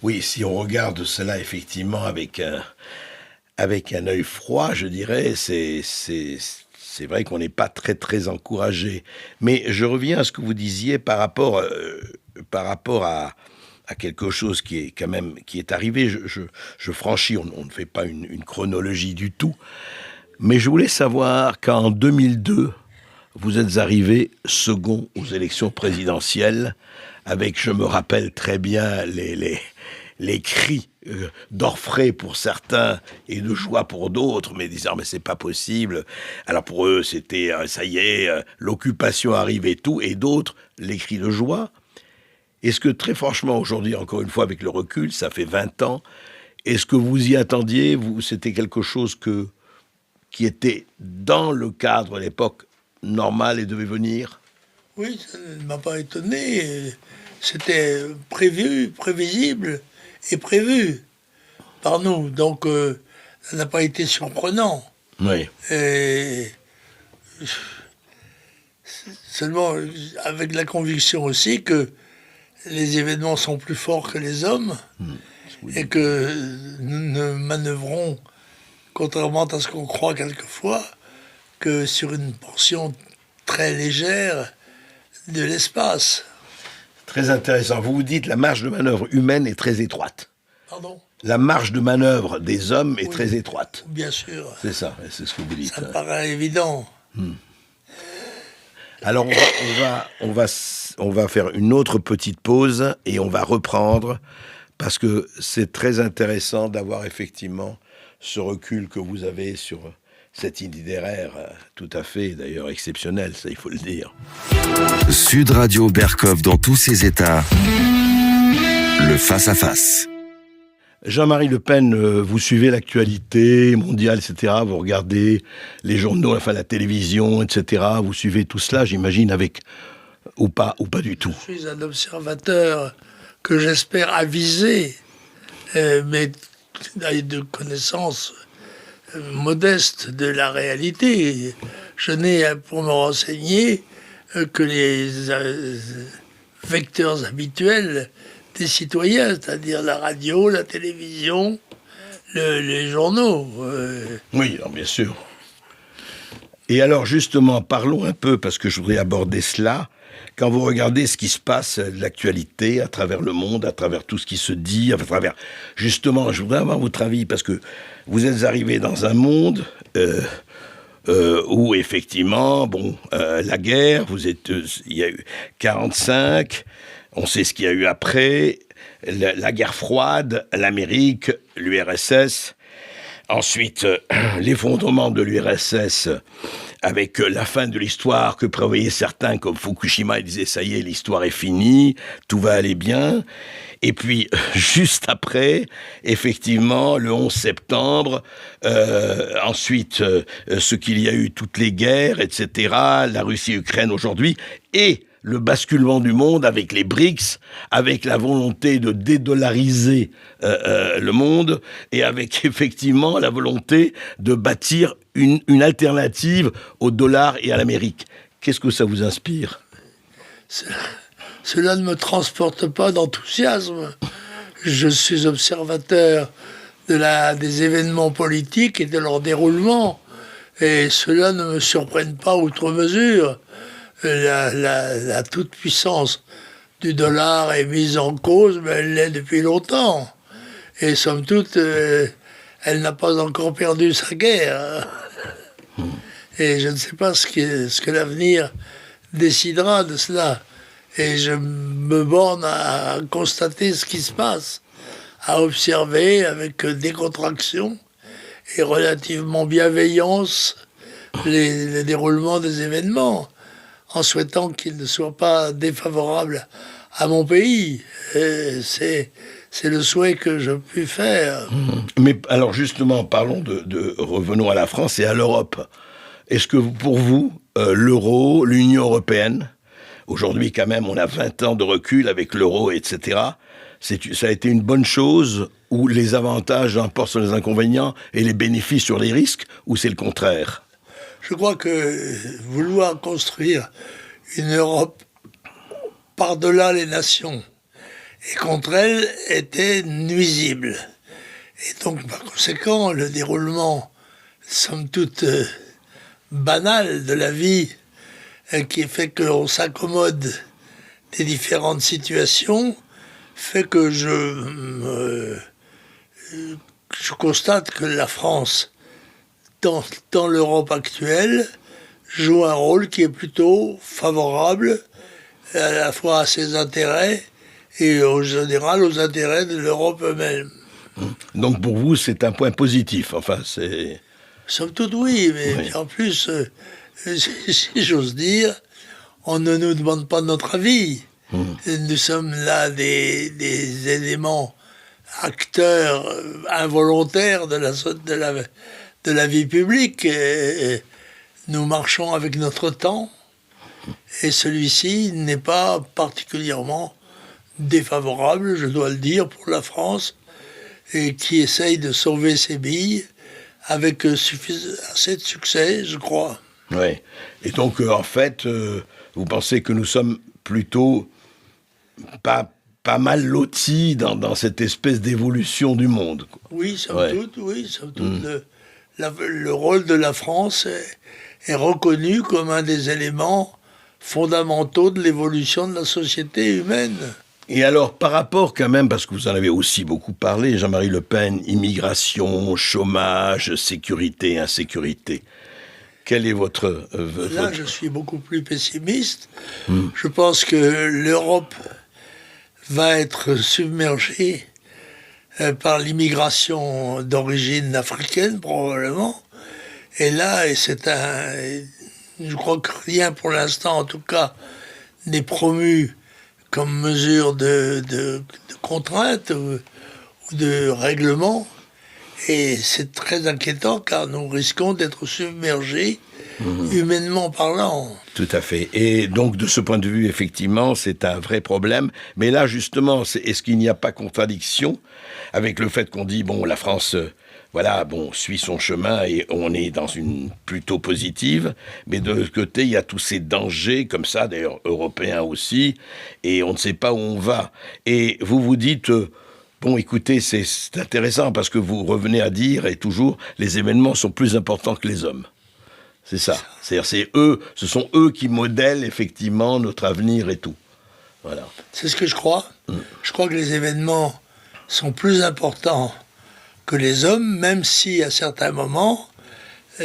Oui, si on regarde cela effectivement avec un œil froid, je dirais, c'est vrai qu'on n'est pas très très encouragé. Mais je reviens à ce que vous disiez par rapport à quelque chose qui est arrivé. Je franchis, on ne fait pas une chronologie du tout, mais je voulais savoir qu'en 2002, vous êtes arrivé second aux élections présidentielles, avec, je me rappelle très bien, les cris d'orfraie pour certains et de joie pour d'autres, mais disant mais c'est pas possible. Alors pour eux c'était ça y est, l'occupation arrive et tout, et d'autres les cris de joie. Est-ce que très franchement aujourd'hui, encore une fois avec le recul, ça fait 20 ans, est-ce que vous y attendiez, c'était quelque chose qui était dans le cadre à l'époque normal et devait venir? Oui, ça ne m'a pas étonné. C'était prévisible et prévu par nous. Donc, ça n'a pas été surprenant. Oui. Et seulement avec la conviction aussi que les événements sont plus forts que les hommes et que nous ne manœuvrons, contrairement à ce qu'on croit quelquefois, que sur une portion très légère de l'espace. Très intéressant. Vous vous dites la marge de manœuvre humaine est très étroite. Pardon ? La marge de manœuvre des hommes est très étroite. Bien sûr. C'est ça, c'est ce que vous dites. Ça me paraît évident. Alors on va faire une autre petite pause et on va reprendre parce que c'est très intéressant d'avoir effectivement ce recul que vous avez sur cet itinéraire tout à fait d'ailleurs exceptionnel, ça il faut le dire. Sud Radio Berkov dans tous ses états. Le face-à-face. Jean-Marie Le Pen, vous suivez l'actualité mondiale, etc. Vous regardez les journaux, enfin la télévision, etc. Vous suivez tout cela, j'imagine, ou pas du tout. Je suis un observateur que j'espère avisé, mais de connaissances modestes de la réalité. Je n'ai pour me renseigner que les vecteurs habituels des citoyens, c'est-à-dire la radio, la télévision, les journaux. Oui, alors bien sûr. Et alors justement, parlons un peu, parce que je voudrais aborder cela, quand vous regardez ce qui se passe, l'actualité, à travers le monde, à travers tout ce qui se dit, à travers... Justement, je voudrais avoir votre avis, parce que vous êtes arrivé dans un monde où, effectivement, la guerre, il y a eu 45... On sait ce qu'il y a eu après, la guerre froide, l'Amérique, l'URSS. Ensuite, l'effondrement de l'URSS avec la fin de l'histoire que prévoyaient certains comme Fukushima. Ils disaient, ça y est, l'histoire est finie, tout va aller bien. Et puis, juste après, effectivement, le 11 septembre, ensuite, ce qu'il y a eu, toutes les guerres, etc., la Russie-Ukraine aujourd'hui, et le basculement du monde avec les BRICS, avec la volonté de dédollariser le monde et avec effectivement la volonté de bâtir une alternative au dollar et à l'Amérique. Qu'est-ce que ça vous inspire ? Cela ne me transporte pas d'enthousiasme. je suis observateur des événements politiques et de leur déroulement. Et cela ne me surprenne pas outre mesure. La toute-puissance du dollar est mise en cause, mais elle l'est depuis longtemps. Et somme toute, elle n'a pas encore perdu sa guerre. Et je ne sais pas ce que l'avenir décidera de cela. Et je me borne à constater ce qui se passe, à observer avec décontraction et relativement bienveillance le déroulement des événements, en souhaitant qu'ils ne soient pas défavorables à mon pays. C'est le souhait que je puis faire. Mais alors justement, parlons revenons à la France et à l'Europe. Est-ce que pour vous, l'euro, l'Union européenne, aujourd'hui quand même on a 20 ans de recul avec l'euro, etc., ça a été une bonne chose, où les avantages emportent sur les inconvénients et les bénéfices sur les risques, ou c'est le contraire? Je crois que vouloir construire une Europe par-delà les nations et contre elles était nuisible. Et donc, par conséquent, le déroulement, somme toute banal de la vie, qui fait qu'on s'accommode des différentes situations, fait que je constate que la France, dans l'Europe actuelle, joue un rôle qui est plutôt favorable à la fois à ses intérêts et en général aux intérêts de l'Europe elle-même. Donc pour vous, c'est un point positif, enfin c'est... Somme toute oui, mais en plus, si j'ose dire, on ne nous demande pas notre avis. Nous sommes là des éléments acteurs involontaires de la vie publique. Et nous marchons avec notre temps et celui-ci n'est pas particulièrement défavorable, je dois le dire, pour la France, et qui essaye de sauver ses billes avec assez de succès, je crois. Oui. Et donc, en fait, vous pensez que nous sommes plutôt pas mal lotis dans cette espèce d'évolution du monde, quoi. Oui, somme toute, oui. Somme toute, le rôle de la France est reconnu comme un des éléments fondamentaux de l'évolution de la société humaine. Et alors, par rapport quand même, parce que vous en avez aussi beaucoup parlé, Jean-Marie Le Pen, immigration, chômage, sécurité, insécurité, quel est votre... Là, je suis beaucoup plus pessimiste. Je pense que l'Europe va être submergée par l'immigration d'origine africaine, probablement. Et là, je crois que rien pour l'instant, en tout cas, n'est promu comme mesure de contrainte ou de règlement. Et c'est très inquiétant car nous risquons d'être submergés humainement parlant. Tout à fait. Et donc, de ce point de vue, effectivement, c'est un vrai problème. Mais là, justement, est-ce qu'il n'y a pas contradiction avec le fait qu'on dit, bon, la France, suit son chemin et on est dans une plutôt positive, mais de l'autre côté, il y a tous ces dangers, comme ça, d'ailleurs, européens aussi, et on ne sait pas où on va. Et vous vous dites... Bon, écoutez, c'est intéressant parce que vous revenez à dire, et toujours, les événements sont plus importants que les hommes. C'est ça. C'est-à-dire, ce sont eux qui modèlent effectivement notre avenir et tout. Voilà. C'est ce que je crois. Je crois que les événements sont plus importants que les hommes, même si à certains moments,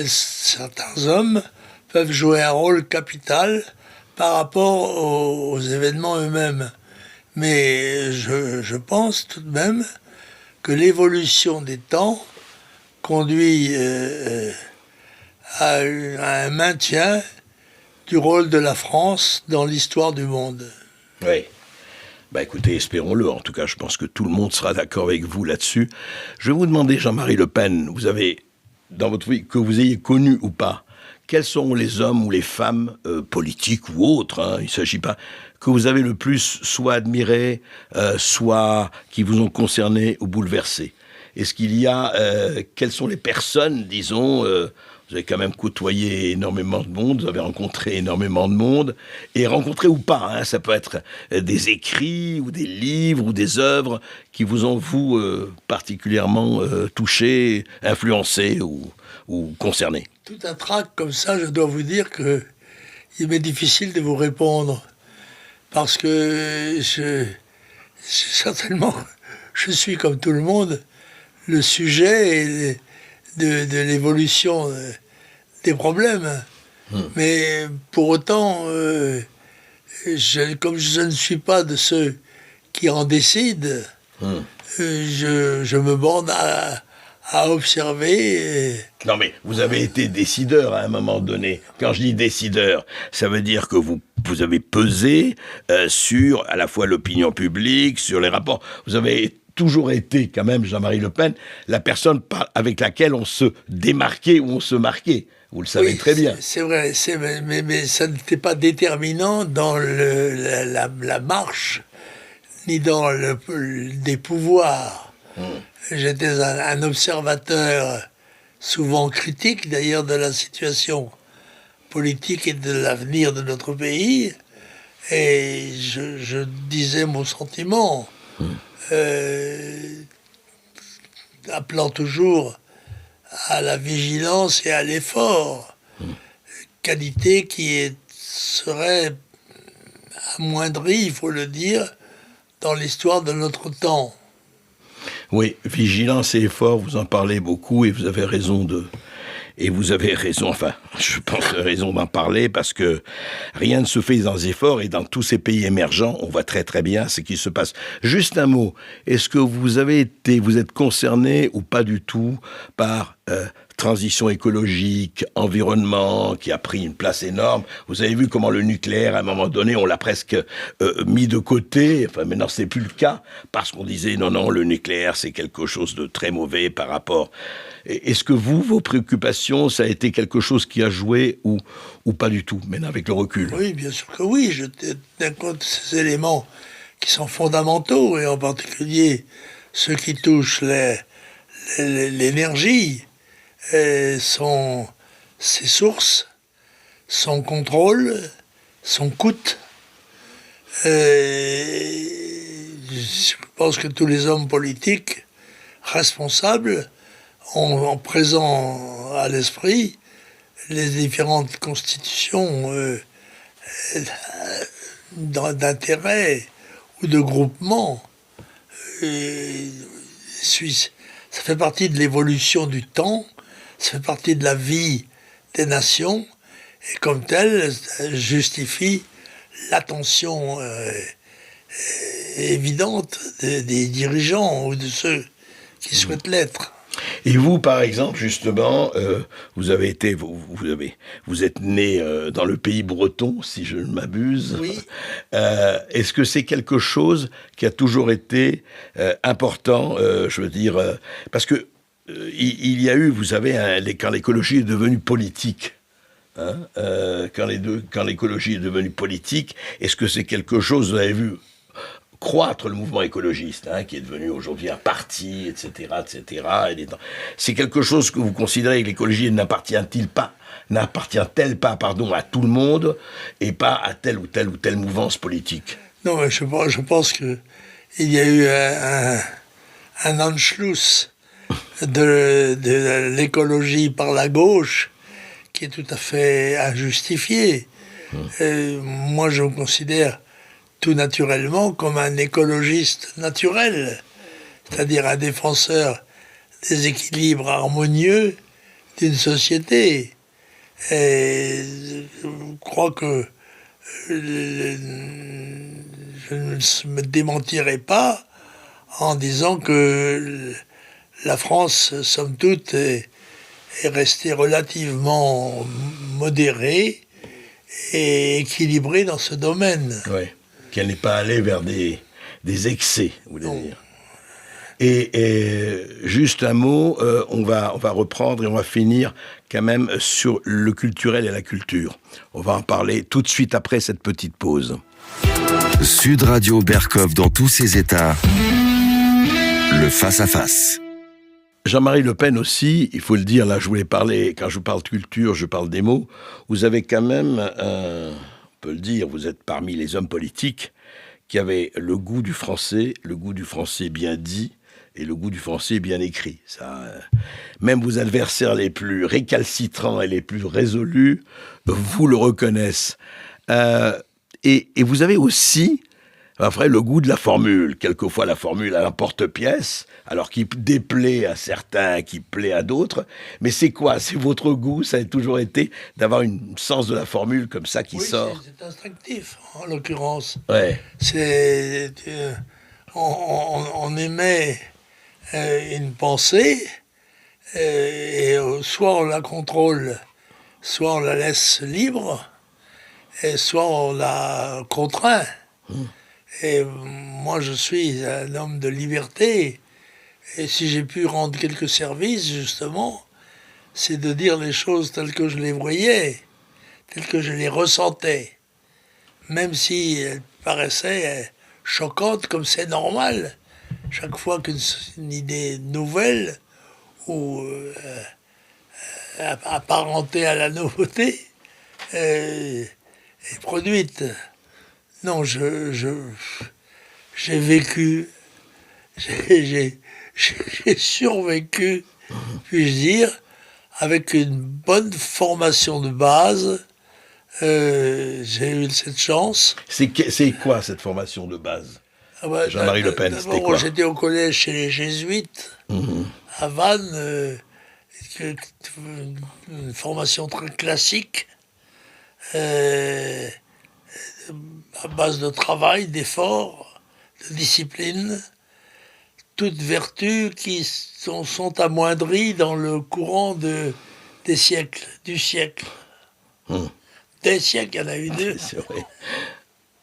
certains hommes peuvent jouer un rôle capital par rapport aux événements eux-mêmes. Mais je pense tout de même que l'évolution des temps conduit à un maintien du rôle de la France dans l'histoire du monde. Oui. Écoutez, espérons-le. En tout cas, je pense que tout le monde sera d'accord avec vous là-dessus. Je vais vous demander, Jean-Marie Le Pen, vous avez, dans votre vie, que vous ayez connu ou pas, quels sont les hommes ou les femmes politiques ou autres, il ne s'agit pas, que vous avez le plus soit admiré, soit qui vous ont concerné ou bouleversé? Est-ce qu'il y a, quelles sont les personnes, disons, Vous avez quand même côtoyé énormément de monde, vous avez rencontré énormément de monde, et rencontré ou pas, hein, ça peut être des écrits, ou des livres, ou des œuvres qui vous ont, vous, particulièrement touché, influencé ou concerné. Tout un tract comme ça, je dois vous dire que il m'est difficile de vous répondre, parce que certainement, je suis comme tout le monde, le sujet de l'évolution des problèmes. Mais pour autant, comme je ne suis pas de ceux qui en décident, je me borne à observer. Non mais vous avez été décideur à un moment donné. Quand je dis décideur, ça veut dire que vous avez pesé sur à la fois l'opinion publique, sur les rapports. Vous avez toujours été, quand même, Jean-Marie Le Pen, la personne avec laquelle on se démarquait ou on se marquait. Vous le savez très bien. C'est vrai, mais ça n'était pas déterminant dans la marche, ni dans des pouvoirs. J'étais un observateur souvent critique, d'ailleurs, de la situation politique et de l'avenir de notre pays. Et je disais mon sentiment. Appelant toujours à la vigilance et à l'effort, qualité qui serait amoindrie, il faut le dire, dans l'histoire de notre temps. Oui, vigilance et effort, vous en parlez beaucoup et vous avez raison enfin, je pense raison d'en parler parce que rien ne se fait sans effort et dans tous ces pays émergents, on voit très très bien ce qui se passe. Juste un mot, est-ce que vous êtes concerné ou pas du tout par transition écologique, environnement, qui a pris une place énorme. Vous avez vu comment le nucléaire, à un moment donné, on l'a presque mis de côté. Enfin, maintenant, c'est plus le cas, parce qu'on disait, non, le nucléaire, c'est quelque chose de très mauvais par rapport... Est-ce que vos préoccupations, ça a été quelque chose qui a joué ou pas du tout, maintenant avec le recul? Oui, bien sûr que oui. Je tiens compte de ces éléments qui sont fondamentaux, et en particulier ceux qui touchent l'énergie, ses sources, son contrôle, son coût. Je pense que tous les hommes politiques responsables ont présent à l'esprit les différentes constitutions d'intérêt ou de groupement. Ça fait partie de l'évolution du temps, ça fait partie de la vie des nations, et comme tel, ça justifie l'attention évidente des dirigeants ou de ceux qui souhaitent l'être. Et vous, par exemple, justement, vous êtes né dans le pays breton, si je ne m'abuse. Oui. Est-ce que c'est quelque chose qui a toujours été important, je veux dire, parce que il y a eu, vous savez, quand l'écologie est devenue politique. Quand l'écologie est devenue politique, est-ce que c'est quelque chose, vous avez vu, croître le mouvement écologiste, qui est devenu aujourd'hui un parti, etc., etc. C'est quelque chose que vous considérez que l'écologie n'appartient-elle pas, à tout le monde et pas à telle ou telle mouvance politique? Non, mais je pense que il y a eu un Anschluss de l'écologie par la gauche qui est tout à fait injustifié. Moi, je me considère tout naturellement comme un écologiste naturel, c'est-à-dire un défenseur des équilibres harmonieux d'une société. Et je crois que je ne me démentirai pas en disant que la France, somme toute, est restée relativement modérée et équilibrée dans ce domaine. Oui. Qu'elle n'est pas allée vers des excès, vous voulez dire. Et juste un mot, on va reprendre et on va finir quand même sur le culturel et la culture. On va en parler tout de suite après cette petite pause. Sud Radio Berkov dans tous ses états. Le face-à-face. Jean-Marie Le Pen aussi, il faut le dire, là je voulais parler, quand je parle de culture, je parle des mots, vous avez quand même, on peut le dire, vous êtes parmi les hommes politiques qui avaient le goût du français bien dit, et le goût du français bien écrit. Ça, même vos adversaires les plus récalcitrants et les plus résolus vous le reconnaissent. Et vous avez aussi, après, le goût de la formule. Quelquefois, la formule à l'emporte-pièce, alors qui déplaît à certains, qui plaît à d'autres. Mais c'est quoi? C'est votre goût? Ça a toujours été d'avoir un sens de la formule comme ça qui sort? C'est instinctif, en l'occurrence. Ouais. On émet une pensée, et soit on la contrôle, soit on la laisse libre, et soit on la contraint. Et moi, je suis un homme de liberté. Et si j'ai pu rendre quelques services, justement, c'est de dire les choses telles que je les voyais, telles que je les ressentais. Même si elles paraissaient choquantes, comme c'est normal. Chaque fois qu'une idée nouvelle ou apparentée à la nouveauté est produite. Non, j'ai vécu, j'ai survécu, puis-je dire, avec une bonne formation de base. J'ai eu cette chance. C'est quoi cette formation de base? Jean-Marie Le Pen, c'était quoi? J'étais au collège chez les Jésuites, à Vannes, une formation très classique, à base de travail, d'effort, de discipline, toutes vertus qui sont amoindries dans le courant des siècles, du siècle. Des siècles, il y en a eu deux. C'est vrai.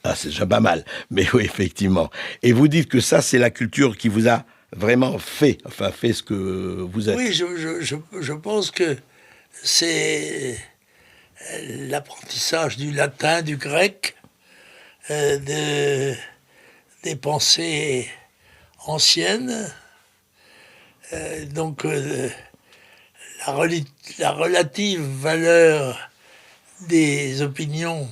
Ah, c'est déjà pas mal. Mais oui, effectivement. Et vous dites que ça, c'est la culture qui vous a vraiment fait ce que vous êtes. Oui, je pense que c'est l'apprentissage du latin, du grec, des pensées anciennes, donc la relative valeur des opinions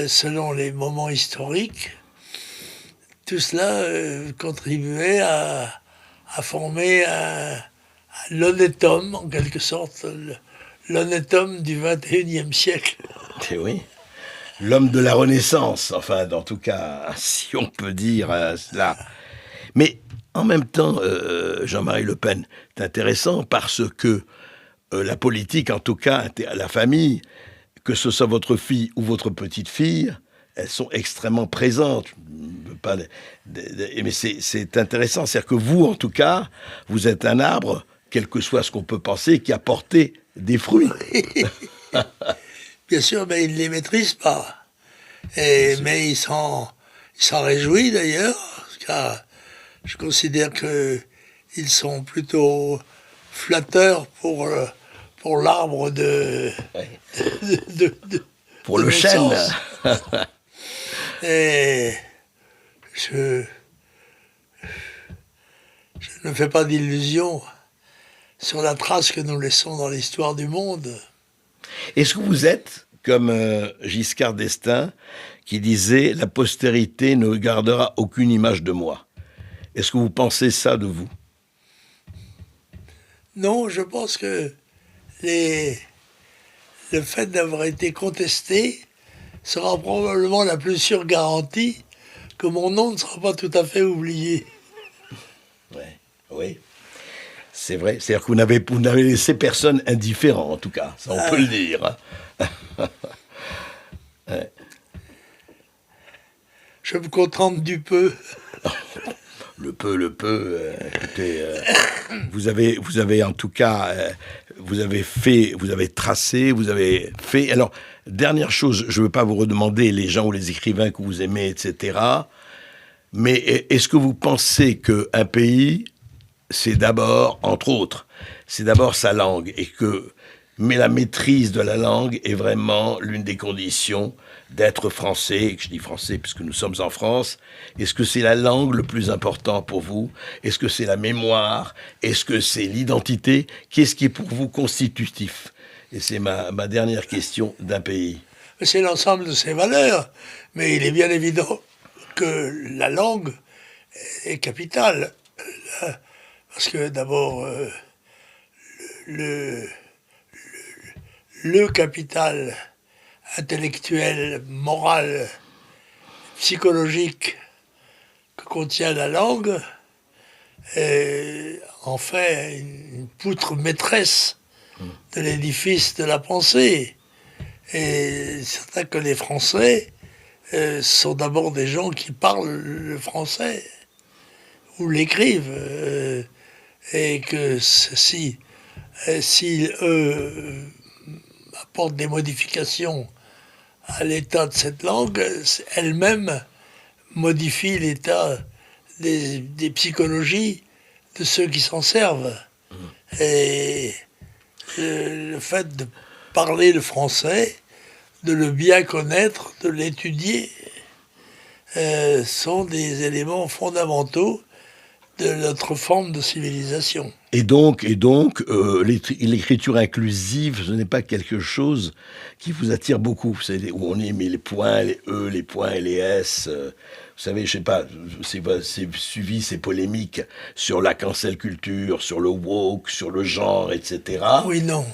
selon les moments historiques, tout cela contribuait à former l'honnête homme, en quelque sorte, l'honnête homme du XXIe siècle. Et oui. L'homme de la Renaissance, enfin, en tout cas, si on peut dire cela. Mais en même temps, Jean-Marie Le Pen, c'est intéressant parce que la politique, en tout cas, la famille, que ce soit votre fille ou votre petite-fille, elles sont extrêmement présentes. Mais c'est intéressant, c'est-à-dire que vous, en tout cas, vous êtes un arbre, quel que soit ce qu'on peut penser, qui a porté des fruits. Bien sûr, mais il ne les maîtrise pas. Mais il s'en réjouit d'ailleurs, car je considère qu'ils sont plutôt flatteurs pour l'arbre pour le chêne. Et je ne fais pas d'illusions sur la trace que nous laissons dans l'histoire du monde. Est-ce que vous êtes comme Giscard d'Estaing qui disait « La postérité ne gardera aucune image de moi ». Est-ce que vous pensez ça de vous? Non, je pense que le fait d'avoir été contesté sera probablement la plus sûre garantie que mon nom ne sera pas tout à fait oublié. Oui. C'est vrai, c'est-à-dire que vous n'avez laissé personne indifférent, en tout cas, ça on peut le dire. Ouais. Je me contente du peu. Le peu, écoutez, vous avez en tout cas, vous avez tracé, vous avez fait. Alors, dernière chose, je ne veux pas vous redemander les gens ou les écrivains que vous aimez, etc. Mais est-ce que vous pensez qu'un pays, c'est d'abord, entre autres, c'est d'abord sa langue, et que mais la maîtrise de la langue est vraiment l'une des conditions d'être français. Je dis français puisque nous sommes en France. Est-ce que c'est la langue le plus important pour vous? Est-ce que c'est la mémoire? Est-ce que c'est l'identité? Qu'est-ce qui est pour vous constitutif? Et c'est ma dernière question d'un pays. C'est l'ensemble de ses valeurs, mais il est bien évident que la langue est capitale. Parce que d'abord, le capital intellectuel, moral, psychologique que contient la langue en fait une poutre maîtresse de l'édifice de la pensée. Et c'est certain que les Français sont d'abord des gens qui parlent le français ou l'écrivent. Et que si eux apportent des modifications à l'état de cette langue, elle-même modifie l'état des psychologies de ceux qui s'en servent. Et le fait de parler le français, de le bien connaître, de l'étudier, sont des éléments fondamentaux de notre forme de civilisation. Et donc, l'écriture inclusive, ce n'est pas quelque chose qui vous attire beaucoup. Vous savez, où on y met les points, les E, les points et les S. Vous savez, je sais pas, c'est suivi ces polémiques sur la cancel culture, sur le woke, sur le genre, etc. Oui, non.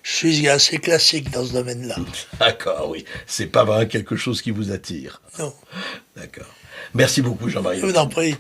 Je suis assez classique dans ce domaine-là. D'accord, oui. C'est pas vraiment quelque chose qui vous attire. Non. D'accord. Merci beaucoup, Jean-Marie. Je vous en prie.